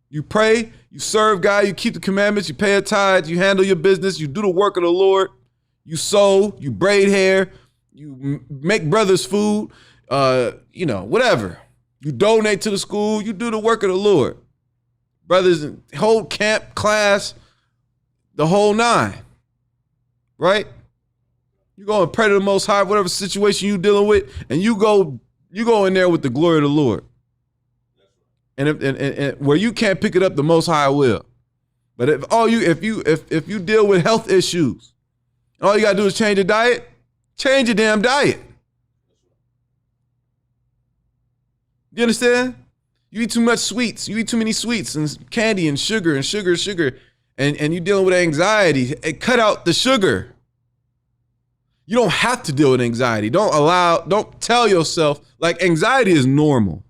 You pray, you serve God, you keep the commandments, you pay a tithe, you handle your business, you do the work of the Lord. You sew, you braid hair, you make brothers food, whatever. You donate to the school, you do the work of the Lord. brothers, whole camp, class, the whole nine, right? You go and pray to the Most High, whatever situation you dealing with, and you go in there with the glory of the Lord. And if where you can't pick it up, the Most High will. But if you deal with health issues, all you gotta do is change your diet, change your damn diet. You understand? You eat too much sweets. You eat too many sweets and candy and sugar, and you dealing with anxiety. Cut out the sugar. You don't have to deal with anxiety. Don't tell yourself, like, anxiety is normal.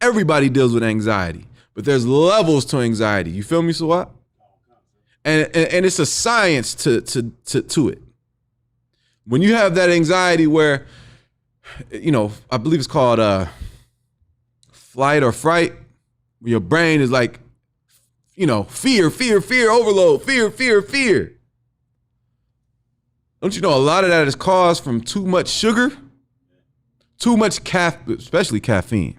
Everybody deals with anxiety, but there's levels to anxiety. You feel me, Sawat? And it's a science to it. When you have that anxiety where, I believe it's called flight or fright, where your brain is like, fear overload, fear. Don't you know a lot of that is caused from too much sugar, too much especially caffeine.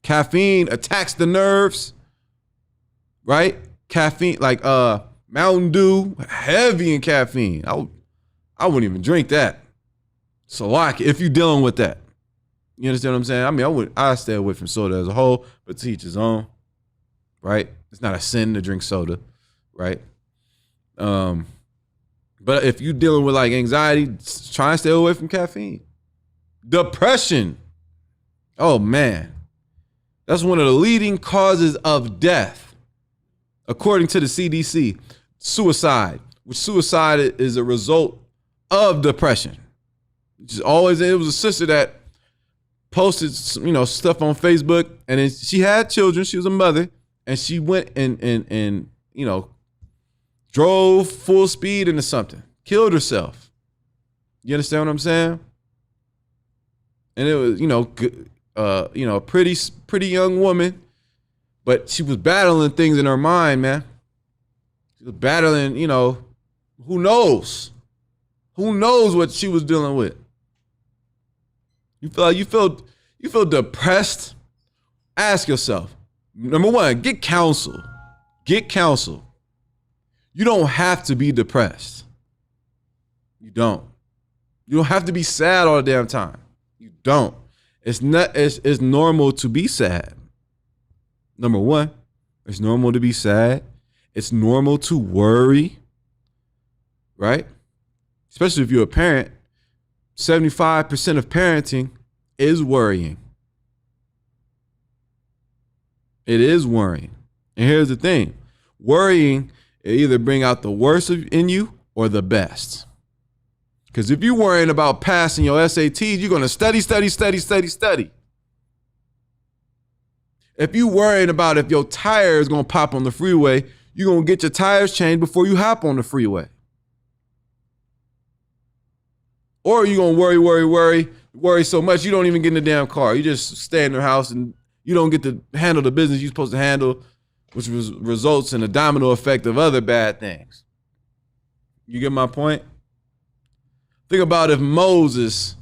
Caffeine attacks the nerves, right? Caffeine, like Mountain Dew, heavy in caffeine. I wouldn't even drink that. So if you're dealing with that, you understand what I'm saying? I mean, I stay away from soda as a whole, but to each his own, right? It's not a sin to drink soda, right? But if you're dealing with like anxiety, try and stay away from caffeine. Depression. Oh man. That's one of the leading causes of death. According to the CDC, suicide, which suicide is a result of depression. It was a sister that posted, stuff on Facebook, and then she had children. She was a mother, and she went and drove full speed into something, killed herself. You understand what I'm saying? And it was, a pretty young woman, but she was battling things in her mind, man. She was battling, who knows? Who knows what she was dealing with? You feel depressed? Ask yourself. Number one, get counsel. Get counsel. You don't have to be depressed. You don't. You don't have to be sad all the damn time. You don't. It's normal to be sad. Number one, it's normal to be sad. It's normal to worry, right? Especially if you're a parent. 75% of parenting is worrying. It is worrying. And here's the thing. Worrying, it either bring out the worst in you or the best. Because if you're worrying about passing your SATs, you're going to study. If you're worrying about if your tire is going to pop on the freeway, you're going to get your tires changed before you hop on the freeway. Or you're going to worry so much you don't even get in the damn car. You just stay in your house and you don't get to handle the business you're supposed to handle, which results in a domino effect of other bad things. You get my point? Think about if Moses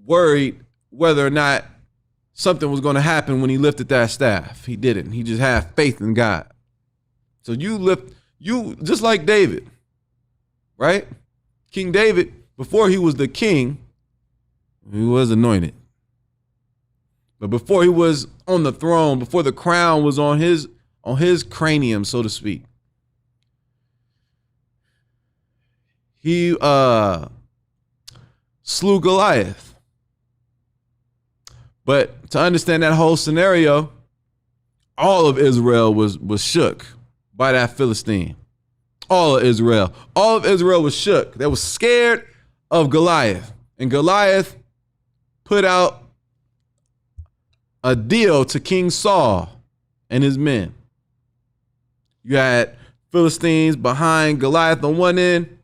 worried whether or not something was going to happen when he lifted that staff. He didn't. He just had faith in God. So you just like David, right? King David, before he was the king, he was anointed. But before he was on the throne, before the crown was on his cranium, so to speak, he slew Goliath. But to understand that whole scenario, all of Israel was shook by that Philistine. All of Israel was shook. They were scared of Goliath. And Goliath put out a deal to King Saul and his men. You had Philistines behind Goliath on one end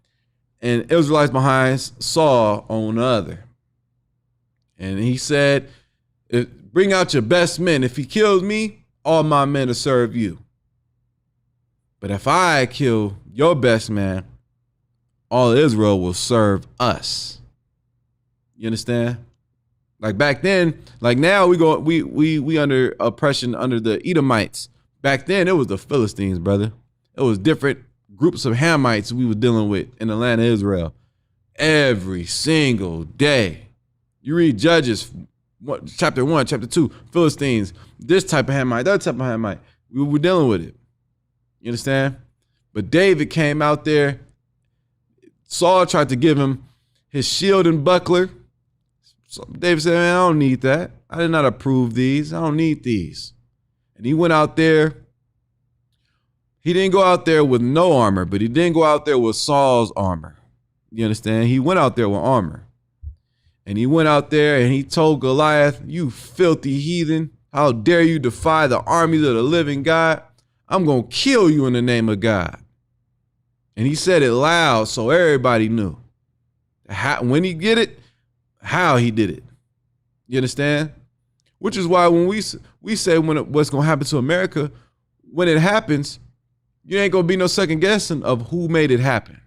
and Israelites behind Saul on the other. And he said, bring out your best men. If he kills me, all my men will serve you. But if I kill your best man, all Israel will serve us. You understand? Like back then, like now we under oppression under the Edomites. Back then it was the Philistines, brother. It was different groups of Hamites we were dealing with in the land of Israel every single day. You read Judges, chapter 1, chapter 2, Philistines, this type of Hamite, that type of Hamite. We were dealing with it. You understand? But David came out there. Saul tried to give him his shield and buckler. So David said, man, I don't need that. I did not approve these. I don't need these. And he went out there. He didn't go out there with no armor, but he didn't go out there with Saul's armor. You understand? He went out there with armor. And he went out there and he told Goliath, you filthy heathen, how dare you defy the armies of the living God? I'm going to kill you in the name of God. And he said it loud so everybody knew. When he did it, how he did it. You understand? Which is why when we say what's going to happen to America, when it happens, you ain't going to be no second guessing of who made it happen.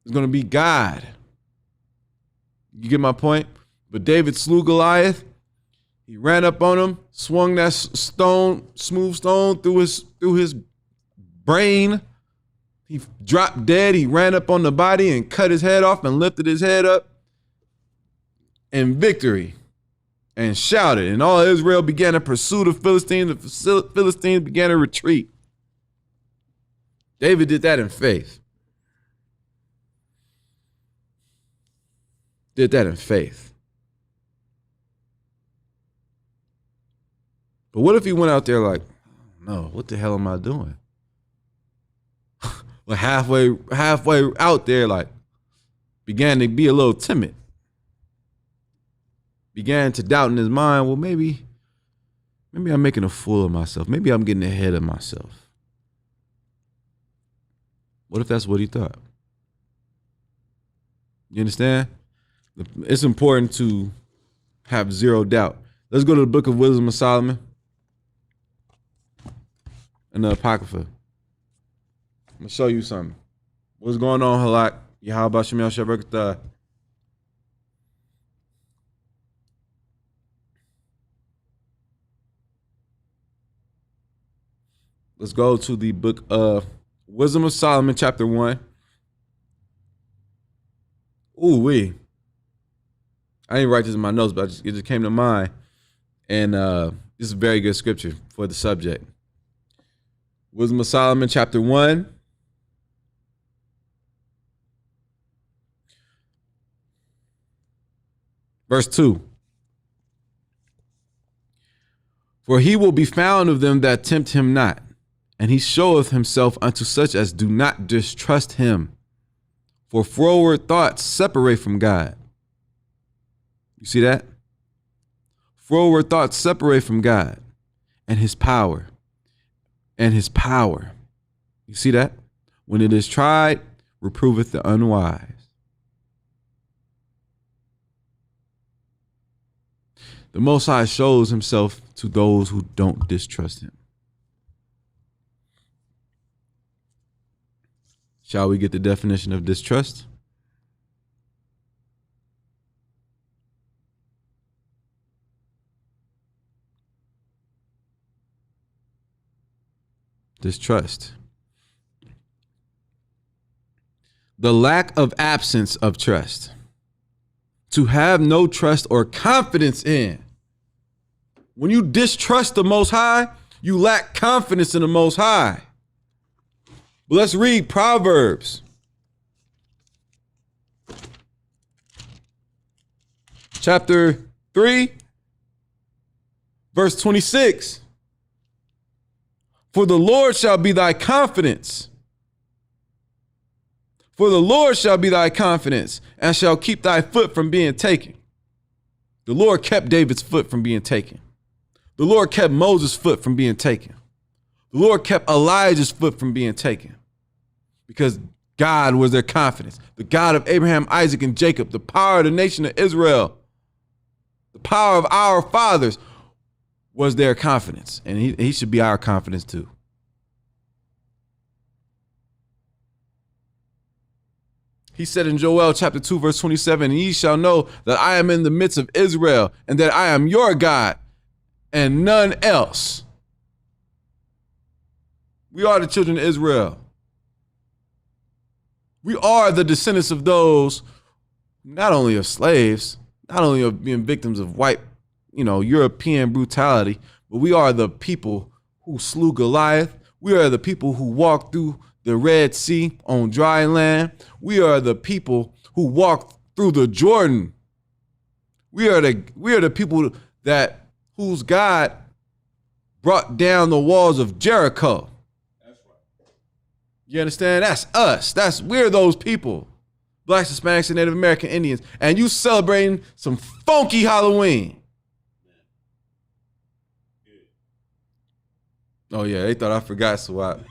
It's going to be God. You get my point? But David slew Goliath. He ran up on him, swung that smooth stone through his brain. He dropped dead. He ran up on the body and cut his head off and lifted his head up in victory and shouted. And all Israel began to pursue the Philistines. The Philistines began to retreat. David did that in faith. Did that in faith. But what if he went out there like, no, what the hell am I doing? Like halfway out there, like began to be a little timid. Began to doubt in his mind, well, maybe I'm making a fool of myself. Maybe I'm getting ahead of myself. What if that's what he thought? You understand? It's important to have zero doubt. Let's go to the book of Wisdom of Solomon and the Apocrypha. I'm going to show you something. What's going on, Halak? Yahweh Shemel Shabrakatah. Let's go to the book of Wisdom of Solomon, chapter 1. Ooh-wee. I didn't write this in my notes, but it just came to mind. And this is a very good scripture for the subject. Wisdom of Solomon, chapter 1. Verse 2. For he will be found of them that tempt him not, and he showeth himself unto such as do not distrust him. For froward thoughts separate from God. You see that? Froward thoughts separate from God and his power. And his power. You see that? When it is tried, reproveth the unwise. The Most High shows himself to those who don't distrust him. Shall we get the definition of distrust? Distrust. The lack of absence of trust. To have no trust or confidence in. When you distrust the Most High, you lack confidence in the Most High. But let's read Proverbs. Chapter 3, verse 26. For the Lord shall be thy confidence. For the Lord shall be thy confidence, and shall keep thy foot from being taken. The Lord kept David's foot from being taken. The Lord kept Moses' foot from being taken. The Lord kept Elijah's foot from being taken. Because God was their confidence. The God of Abraham, Isaac, and Jacob, the power of the nation of Israel, the power of our fathers was their confidence. And he should be our confidence too. He said in Joel chapter 2, verse 27, and ye shall know that I am in the midst of Israel, and that I am your God, and none else. We are the children of Israel. We are the descendants of those, not only of slaves, not only of being victims of white, European brutality, but we are the people who slew Goliath. We are the people who walked through the Red Sea on dry land. We are the people who walked through the Jordan. We are the people whose God brought down the walls of Jericho.
That's right.
You understand? That's us. We're those people. Blacks, Hispanics, and Native American Indians. And you celebrating some funky Halloween. Oh yeah, they thought I forgot, Swap.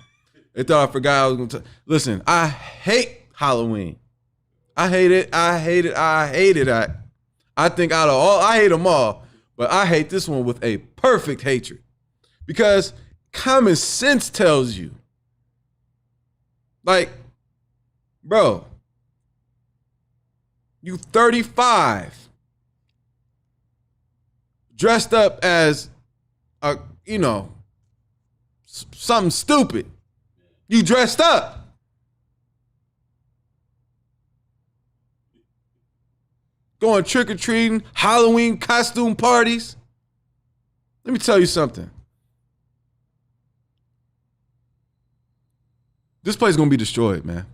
They thought I forgot I was gonna listen, I hate Halloween. I hate it. I think out of all, I hate them all, but I hate this one with a perfect hatred. Because common sense tells you, like, bro, you 35, dressed up as something stupid. You dressed up. Going trick-or-treating, Halloween costume parties. Let me tell you something. This place is going to be destroyed, man.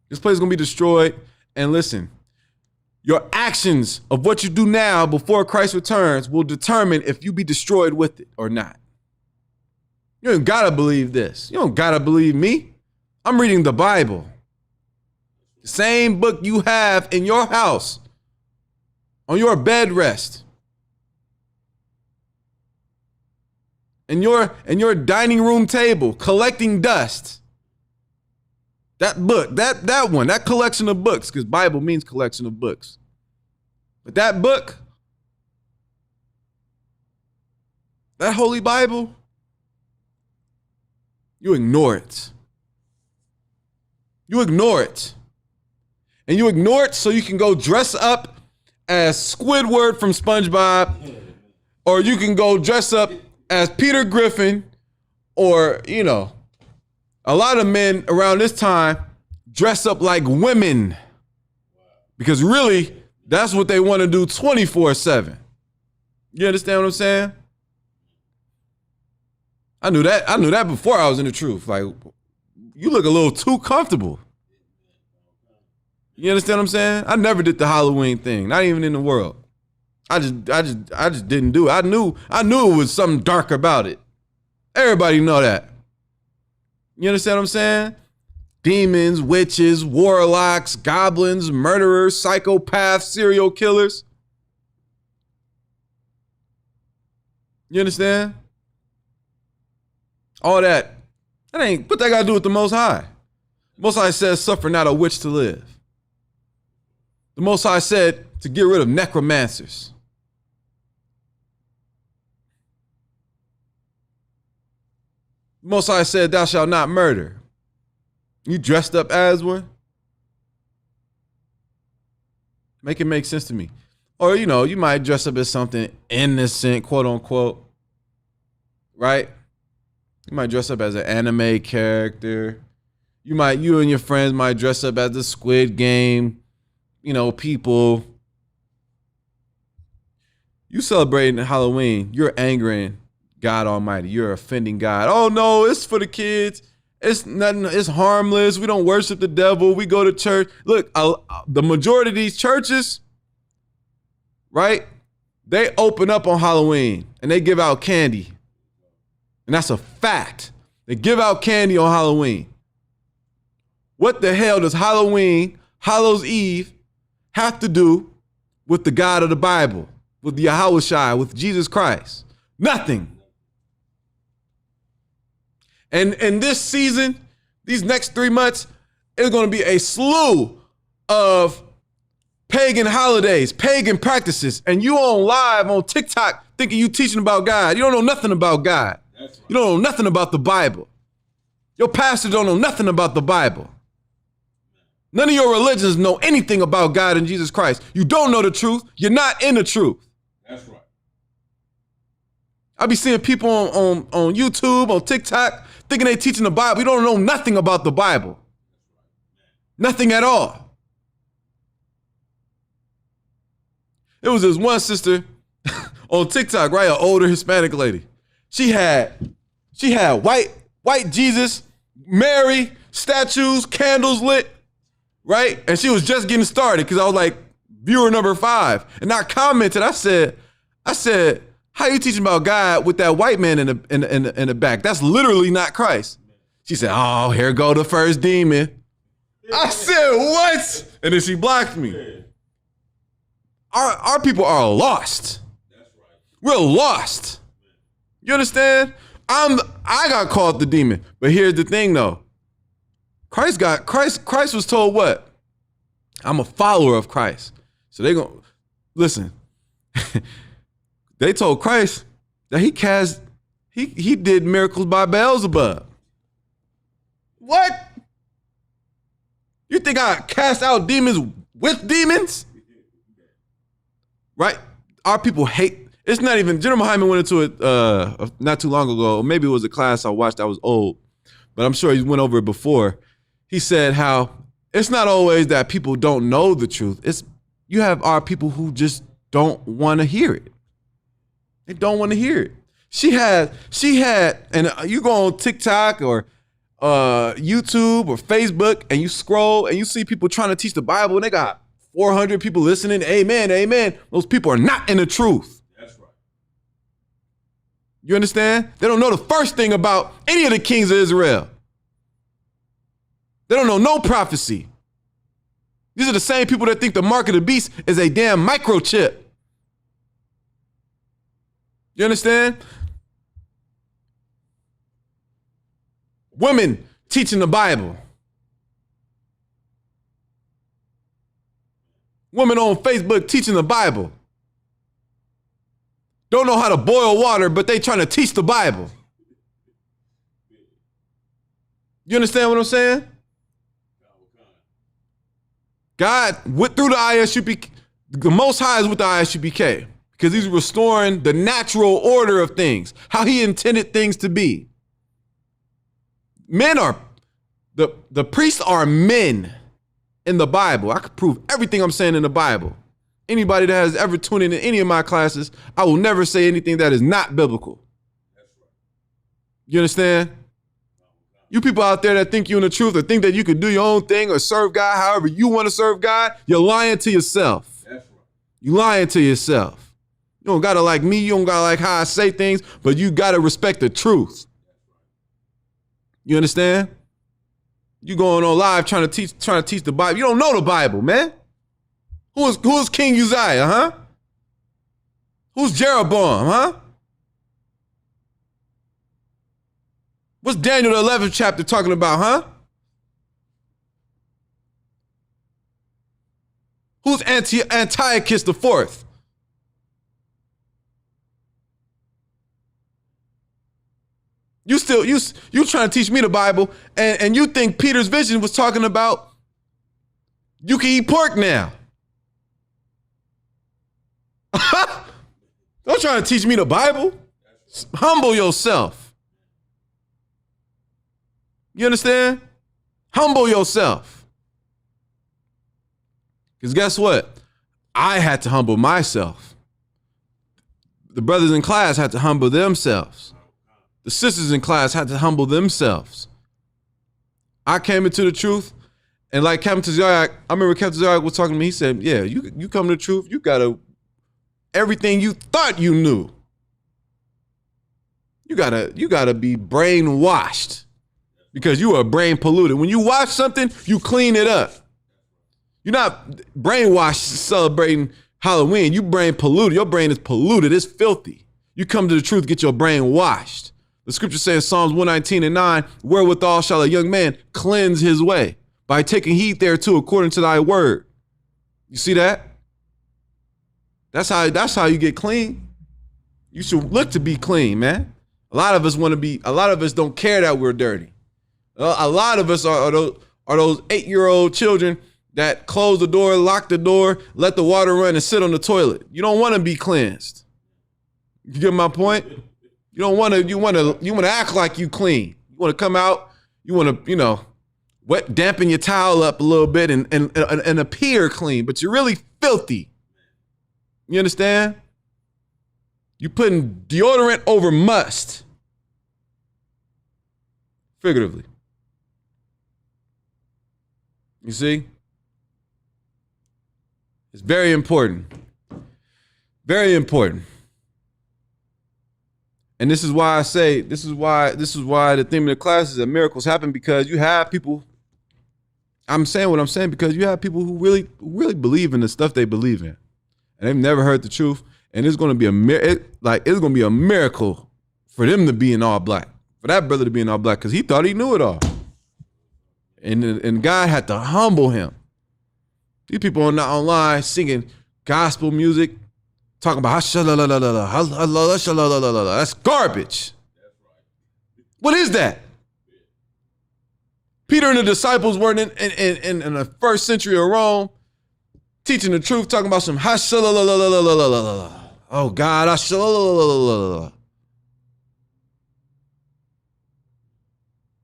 This place is going to be destroyed. And listen, your actions of what you do now before Christ returns will determine if you be destroyed with it or not. You ain't gotta believe this. You don't gotta believe me. I'm reading the Bible. The same book you have in your house, on your bed rest, in your dining room table, collecting dust. That book, that one, that collection of books, because Bible means collection of books. But that book, that Holy Bible, you ignore it. You ignore it. And you ignore it so you can go dress up as Squidward from SpongeBob, or you can go dress up as Peter Griffin, or, a lot of men around this time dress up like women. Because really, that's what they want to do 24/7. You understand what I'm saying? I knew that before I was in the truth. Like, you look a little too comfortable. You understand what I'm saying? I never did the Halloween thing, not even in the world. I just didn't do it. I knew it was something dark about it. Everybody know that. You understand what I'm saying? Demons, witches, warlocks, goblins, murderers, psychopaths, serial killers. You understand? All that. What that got to do with the Most High? The Most High says, suffer not a witch to live. The Most High said to get rid of necromancers. The Most High said, thou shalt not murder. You dressed up as one? Make it make sense to me. Or, you might dress up as something innocent, quote unquote. Right? You might dress up as an anime character. You and your friends might dress up as the Squid Game, people. You celebrating Halloween, you're angering God Almighty. You're offending God. Oh no, it's for the kids. It's nothing, it's harmless. We don't worship the devil. We go to church. Look, the majority of these churches, right? They open up on Halloween and they give out candy. And that's a fact. They give out candy on Halloween. What the hell does Halloween, Hallows Eve, have to do with the God of the Bible, with Yahushua, with Jesus Christ? Nothing. And in this season, these next 3 months, it's going to be a slew of pagan holidays, pagan practices, and you on live on TikTok thinking you teaching about God. You don't know nothing about God. Right. You don't know nothing about the Bible. Your pastor don't know nothing about the Bible. None of your religions know anything about God and Jesus Christ. You don't know the truth. You're not in the truth.
That's right.
I be seeing people on YouTube, on TikTok, thinking they teaching the Bible. You don't know nothing about the Bible. Nothing at all. It was this one sister on TikTok, right? An older Hispanic lady. She had white Jesus, Mary, statues, candles lit, right? And she was just getting started because I was like, viewer number 5. And I commented, I said, how you teaching about God with that white man in the back? That's literally not Christ. She said, oh, here go the first demon. I said, what? And then she blocked me. Our people are lost. We're lost. You understand? I got called the demon. But here's the thing though. Christ was told what? I'm a follower of Christ. So they gonna listen. They told Christ that he did miracles by Beelzebub. What? You think I cast out demons with demons? Right? Our people hate. It's not even. General Hyman went into it not too long ago. Or maybe it was a class I watched that was old, but I'm sure he went over it before. He said how it's not always that people don't know the truth. It's you have our people who just don't want to hear it. They don't want to hear it. She had, and you go on TikTok or YouTube or Facebook and you scroll and you see people trying to teach the Bible and they got 400 people listening. Amen, amen. Those people are not in the truth.
That's right.
You understand? They don't know the first thing about any of the kings of Israel. They don't know no prophecy. These are the same people that think the mark of the beast is a damn microchip. You understand? Women teaching the Bible. Women on Facebook teaching the Bible. Don't know how to boil water, but they trying to teach the Bible. You understand what I'm saying? God went through the ISUPK. The Most High is with the ISUPK because he's restoring the natural order of things, how he intended things to be. Men are, the priests are men in the Bible. I could prove everything I'm saying in the Bible. Anybody that has ever tuned into any of my classes, I will never say anything that is not biblical. You understand? You people out there that think you're in the truth or think that you can do your own thing or serve God however you want to serve God, you're lying to yourself.
That's right.
You lying to yourself. You don't gotta like me, you don't gotta like how I say things, but you gotta respect the truth. You understand? You going on live trying to teach the Bible. You don't know the Bible, man. Who's King Uzziah, huh? Who's Jeroboam, huh? What's Daniel the 11th chapter talking about, huh? Who's Antiochus the 4th? You trying to teach me the Bible, and you think Peter's vision was talking about you can eat pork now. Don't try to teach me the Bible. Humble yourself. You understand? Humble yourself. Because guess what? I had to humble myself. The brothers in class had to humble themselves. The sisters in class had to humble themselves. I came into the truth, and like Captain Tazariak, I remember Captain Tazariak was talking to me, he said, yeah, you come to the truth, you gotta, everything you thought you knew, you gotta be brainwashed. Because you are brain polluted. When you watch something, you clean it up. You're not brainwashed celebrating Halloween. You brain polluted. Your brain is polluted. It's filthy. You come to the truth, get your brain washed. The scripture says Psalms 119:9, wherewithal shall a young man cleanse his way by taking heed thereto according to thy word. You see that? That's how you get clean. You should look to be clean, man. A lot of us don't care that we're dirty. A lot of us are those 8-year-old children that close the door, lock the door, let the water run, and sit on the toilet. You don't want to be cleansed. You get my point? You don't want to. You want to act like you clean. You want to come out. You want to, dampen your towel up a little bit and appear clean, but you're really filthy. You understand? You're putting deodorant over must. Figuratively. You see? It's very important. Very important. And this is why I say, this is why the theme of the class is that miracles happen, because you have people, I'm saying what I'm saying because you have people who really believe in the stuff they believe in. And they've never heard the truth. And it's going to be it's going to be a miracle for them to be in all black, for that brother to be in all black, because he thought he knew it all. And God had to humble him. These people are not online singing gospel music, talking about that's garbage. What is that? Peter and the disciples weren't in the first century of Rome teaching the truth, talking about some oh God,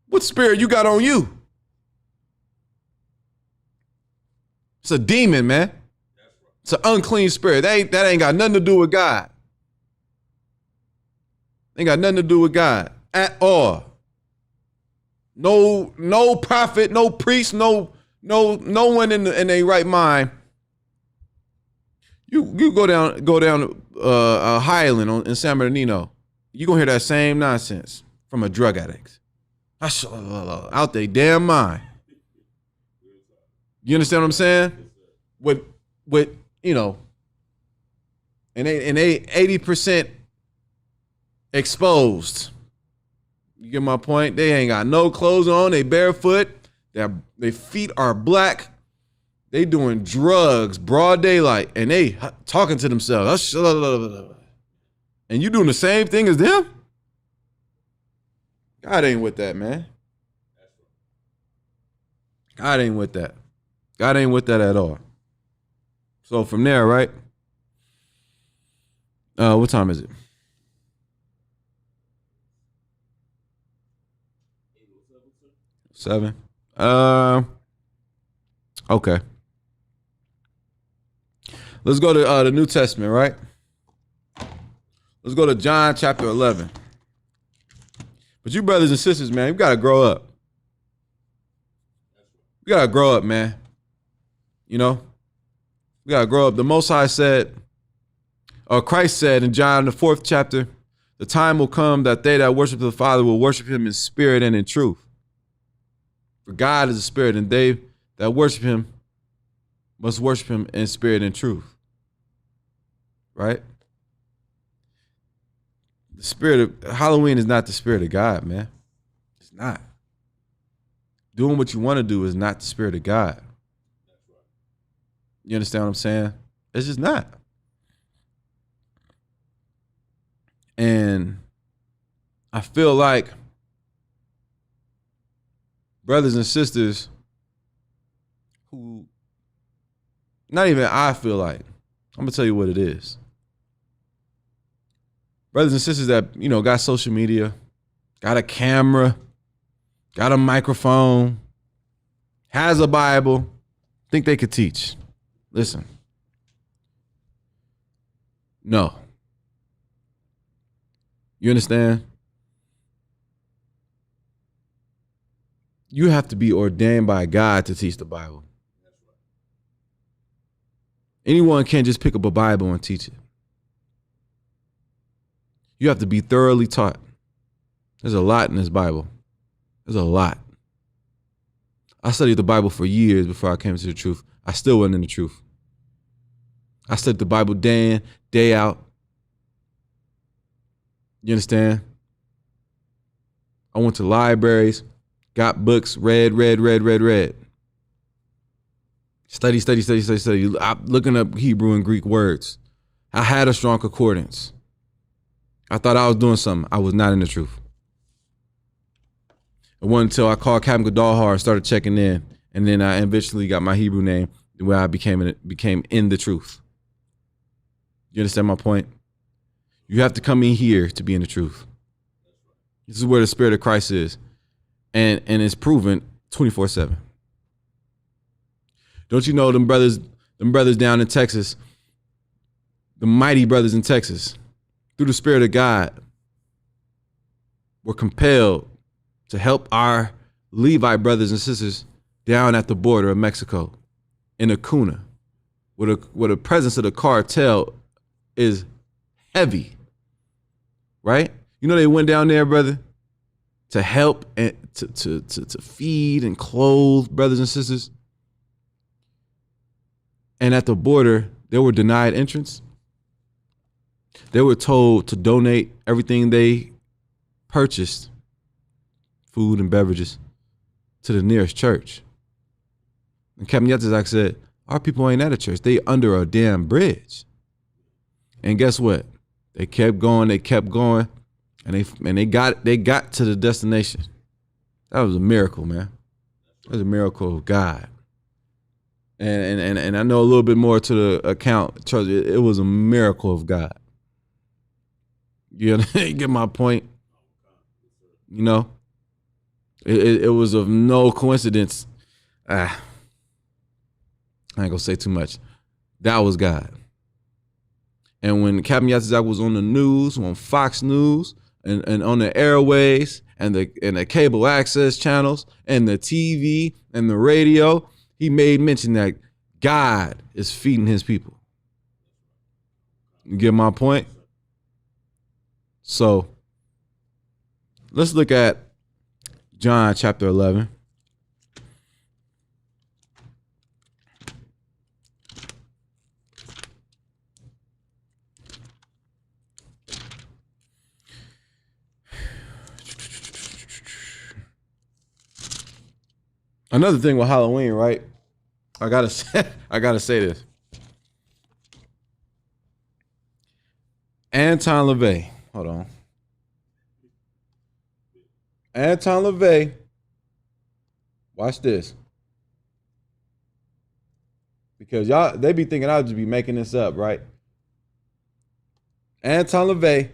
what spirit you got on you? It's a demon, man. It's an unclean spirit. That ain't got nothing to do with God. Ain't got nothing to do with God at all. No prophet, no priest, no one in their right mind. You go down Highland in San Bernardino. You gonna hear that same nonsense from a drug addict. Out their damn mind. You understand what I'm saying? With and they 80% exposed. You get my point? They ain't got no clothes on. They barefoot. Their feet are black. They doing drugs, broad daylight, and they talking to themselves. And you doing the same thing as them? God ain't with that, man. God ain't with that. God ain't with that at all. So from there, right? What time is it? 7. Okay. Let's go to the New Testament, right? Let's go to John chapter 11. But you brothers and sisters, man, you gotta grow up. You gotta grow up, man. You gotta grow up. The Most High said, or Christ said in John the 4th chapter, the time will come that they that worship the Father will worship him in spirit and in truth. For God is a spirit, and they that worship him must worship him in spirit and truth. Right? The spirit of Halloween is not the spirit of God, man. It's not. Doing what you want to do is not the spirit of God. You understand what I'm saying? It's just not. And I feel like brothers and sisters who, not even I feel like, I'm going to tell you what it is. Brothers and sisters that, got social media, got a camera, got a microphone, has a Bible, think they could teach. Listen. No. You understand? You have to be ordained by God to teach the Bible. Anyone can't just pick up a Bible and teach it. You have to be thoroughly taught. There's a lot in this Bible. There's a lot. I studied the Bible for years before I came to the truth. I still wasn't in the truth. I studied the Bible day in, day out. You understand? I went to libraries, got books, read. Study. I'm looking up Hebrew and Greek words. I had a strong concordance. I thought I was doing something. I was not in the truth. It wasn't until I called Captain Gadalhar and started checking in, And then I eventually got my Hebrew name where I became in the truth. You understand my point? You have to come in here to be in the truth. This is where the Spirit of Christ is. And it's proven 24/7. Don't you know them brothers down in Texas, the mighty brothers in Texas, through the Spirit of God, were compelled to help our Levite brothers and sisters down at the border of Mexico in Acuna, where the presence of the cartel is heavy, right? You know they went down there, brother, to help and to feed and clothe brothers and sisters. And at the border, they were denied entrance. They were told to donate everything they purchased, food and beverages, to the nearest church. And Captain Yatzizak said, our people ain't at a church. They under a damn bridge. And guess what? They kept going, and they got to the destination. That was a miracle, man. That was a miracle of God. And I know a little bit more to the account. Trust me, it was a miracle of God. You get my point? You know? It was of no coincidence. I ain't gonna say too much. That was God. And when Captain Yatzizak was on the news, on Fox News, and on the airways, and the cable access channels, and the TV, and the radio, he made mention that God is feeding his people. You get my point? So, let's look at John chapter 11. Another thing with Halloween, right? I gotta say this. Anton LaVey, hold on. Anton LaVey, watch this. Because they be thinking I'll just be making this up, right? Anton LaVey,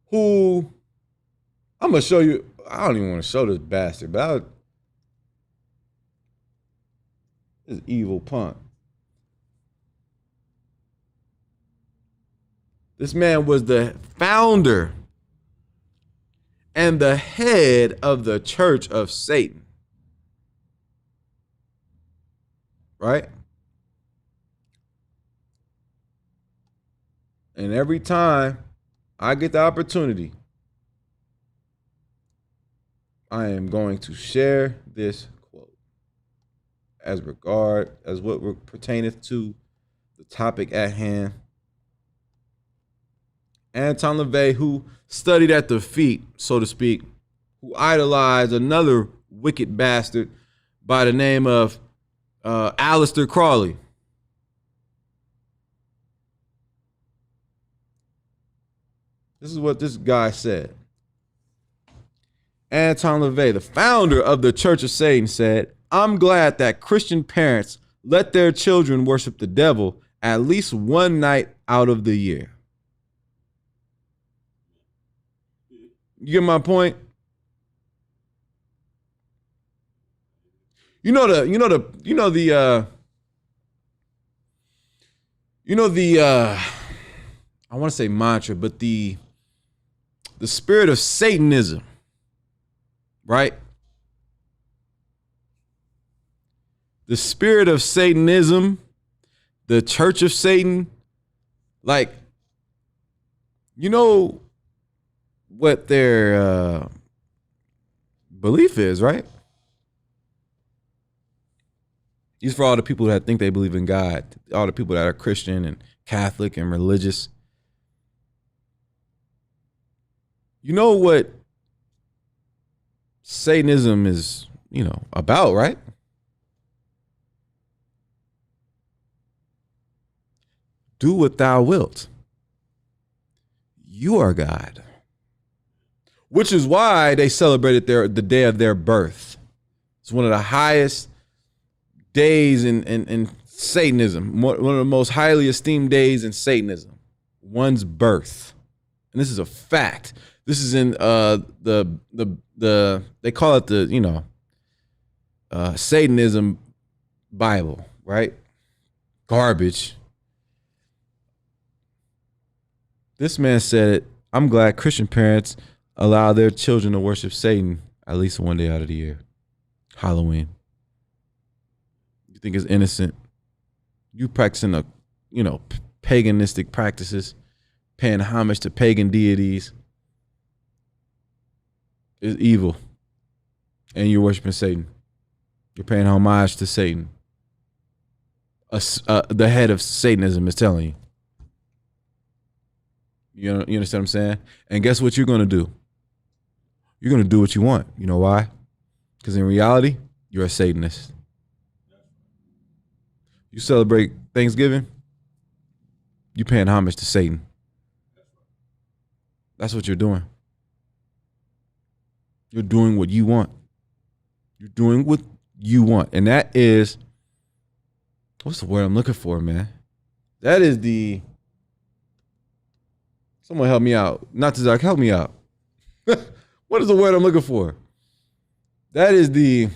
who, I'm gonna show you, I don't even want to show this bastard, but this evil punk. This man was the founder and the head of the Church of Satan. Right? And every time I get the opportunity, I am going to share this quote as what pertaineth to the topic at hand. Anton LaVey, who studied at the feet, so to speak, who idolized another wicked bastard by the name of Aleister Crowley. This is what this guy said. Anton LaVey, the founder of the Church of Satan, said, "I'm glad that Christian parents let their children worship the devil at least one night out of the year." You get my point? I want to say mantra, but the spirit of Satanism, right? The spirit of Satanism, the Church of Satan, like, you know what their belief is, right? These for all the people that think they believe in God, all the people that are Christian and Catholic and religious. You know what Satanism is, about, right? Do what thou wilt. You are God. Which is why they celebrated the day of their birth. It's one of the highest days in Satanism, one of the most highly esteemed days in Satanism, one's birth. And this is a fact. This is in the they call it the, Satanism Bible, right? Garbage. This man said it. I'm glad Christian parents allow their children to worship Satan at least one day out of the year. Halloween. You think it's innocent? You practicing paganistic practices, paying homage to pagan deities is evil. And you're worshiping Satan. You're paying homage to Satan. The head of Satanism is telling you. You understand what I'm saying? And guess what you're going to do? You're going to do what you want. You know why? Because in reality, you're a Satanist. You celebrate Thanksgiving, you're paying homage to Satan. That's what you're doing. You're doing what you want. You're doing what you want. And that is, what's the word I'm looking for, man? That is the, someone help me out. Not to Zach, help me out. What is the word I'm looking for? That is the,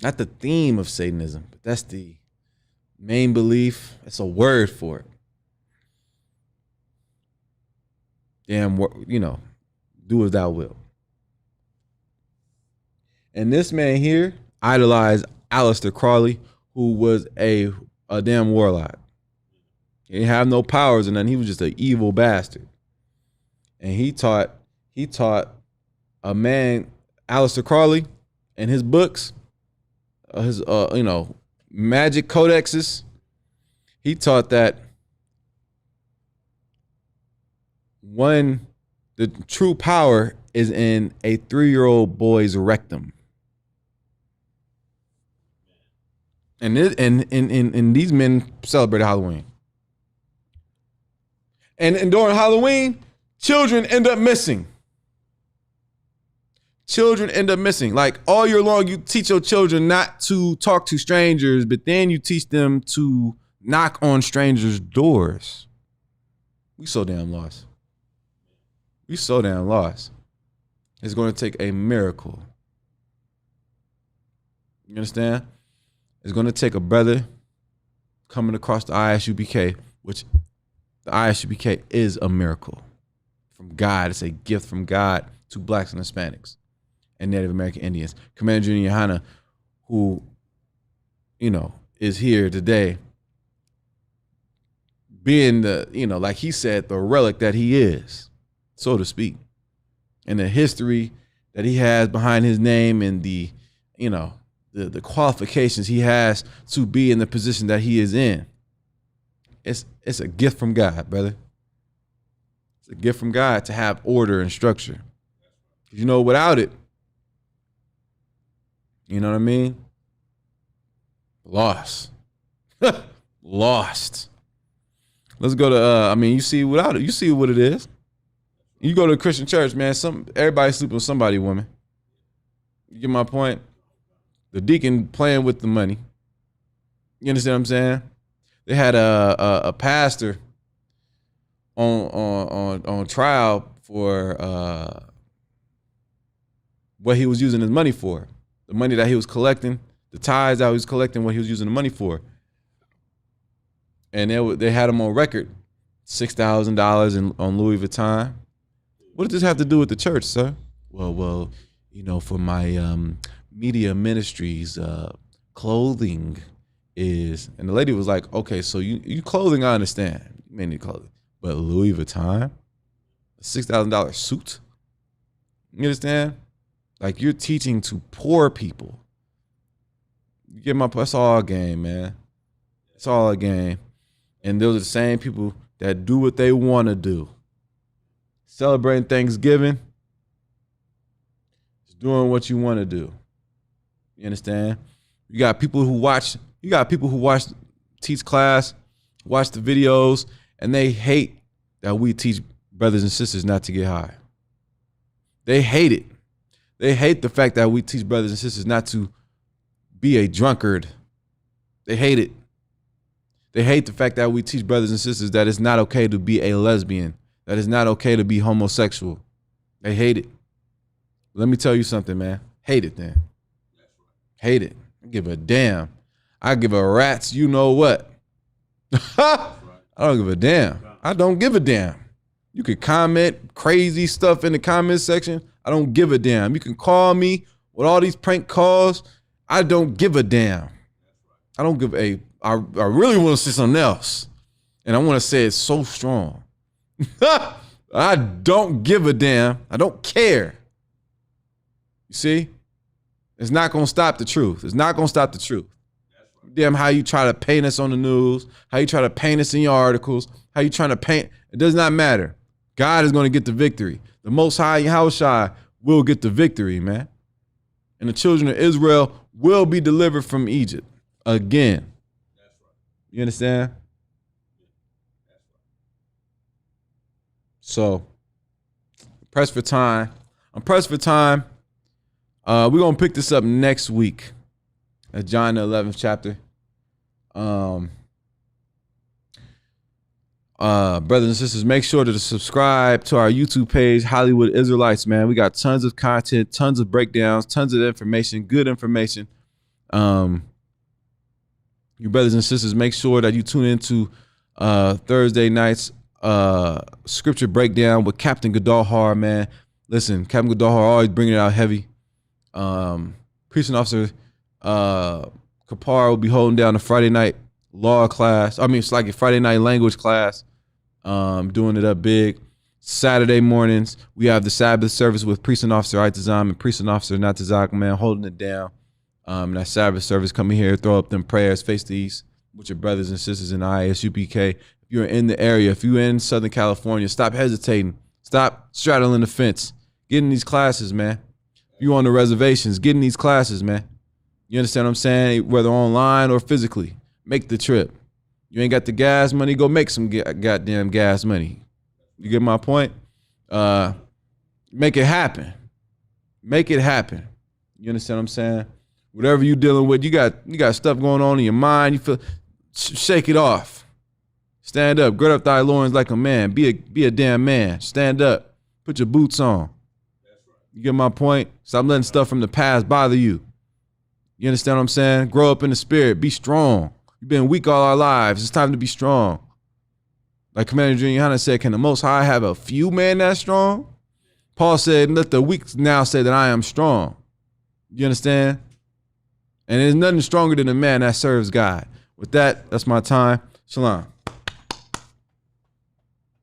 not the theme of Satanism, but that's the main belief. It's a word for it. Damn, do as thou wilt. And this man here idolized Aleister Crowley, who was a damn warlock. He didn't have no powers and then he was just an evil bastard. And he taught a man, Aleister Crowley, and his books, his magic codexes. He taught that the true power is in a 3-year-old boy's rectum. And these men celebrate Halloween. And during Halloween, children end up missing. Children end up missing. Like all year long, you teach your children not to talk to strangers, but then you teach them to knock on strangers' doors. We so damn lost. We so damn lost. It's going to take a miracle. You understand? It's going to take a brother coming across the ISUPK, which the ISUPK is a miracle from God. It's a gift from God to blacks and Hispanics and Native American Indians. Commander Junior Hanna, who, is here today, being the, like he said, the relic that he is, so to speak, and the history that he has behind his name and the qualifications he has to be in the position that he is in. It's a gift from God, brother. It's a gift from God to have order and structure. Without it, you know what I mean? Lost. Lost. Let's go to, you see without it, you see what it is. You go to a Christian church, man, everybody sleeping with somebody, woman. You get my point? The deacon playing with the money. You understand what I'm saying? They had a pastor on trial for what he was using his money for. The money that he was collecting, the tithes that he was collecting, what he was using the money for. And they had him on record, $6,000 on Louis Vuitton. What does this have to do with the church, sir? Well, for my media ministries, clothing is, and the lady was like, okay, so you clothing, I understand. You may need clothing. But Louis Vuitton, a $6,000 suit? You understand? Like you're teaching to poor people. You get my, that's all a game, man. It's all a game. And those are the same people that do what they want to do. Celebrating Thanksgiving, just doing what you want to do. You understand? You got people who watch, teach class, watch the videos, and they hate that we teach brothers and sisters not to get high. They hate it. They hate the fact that we teach brothers and sisters not to be a drunkard. They hate it. They hate the fact that we teach brothers and sisters that it's not okay to be a lesbian, that it's not okay to be homosexual. They hate it. Let me tell you something, man. Hate it then. Hate it. I give a damn. I give a rat's you know what. I don't give a damn. I don't give a damn. You can comment crazy stuff in the comment section. I don't give a damn. You can call me with all these prank calls. I don't give a damn. I don't give a, I really want to say something else. And I want to say it so strong. I don't give a damn. I don't care. You see? It's not going to stop the truth. It's not going to stop the truth. Damn how you try to paint us on the news, how you try to paint us in your articles, how you trying to paint. It does not matter. God is going to get the victory. The Most High Yahushua will get the victory, man. And the children of Israel will be delivered from Egypt again. You understand? So, pressed for time. I'm pressed for time. We're going to pick this up next week at John the 11th chapter. Brothers and sisters, make sure to subscribe to our YouTube page, Hollywood Israelites, man. We got tons of content, tons of breakdowns, tons of information, good information. You brothers and sisters, make sure that you tune into Thursday nights scripture breakdown with Captain Gadalhar, man. Listen, Captain Gadalhar always bringing it out heavy. Precinct Officer Kapar will be holding down the Friday night law class. I mean, it's like a Friday night language class. Doing it up big. Saturday mornings, we have the Sabbath service with Precinct Officer Itazam and Precinct Officer Natazak, man, holding it down. That Sabbath service, coming here, throw up them prayers, face the east with your brothers and sisters in ISUPK. If you're in the area, if you're in Southern California, stop hesitating. Stop straddling the fence. Get in these classes, man. If you're on the reservations, get in these classes, man. You understand what I'm saying? Whether online or physically, make the trip. You ain't got the gas money, go make some goddamn gas money. You get my point? Make it happen. Make it happen. You understand what I'm saying? Whatever you dealing with, you got stuff going on in your mind. You feel, shake it off. Stand up. Gird up thy loins like a man. Be a damn man. Stand up. Put your boots on. You get my point? Stop letting stuff from the past bother you. You understand what I'm saying? Grow up in the spirit. Be strong. You've been weak all our lives. It's time to be strong. Like Commander Junior Hanna said, can the Most High have a few men that strong? Paul said, let the weak now say that I am strong. You understand? And there's nothing stronger than a man that serves God. With that, that's my time. Shalom.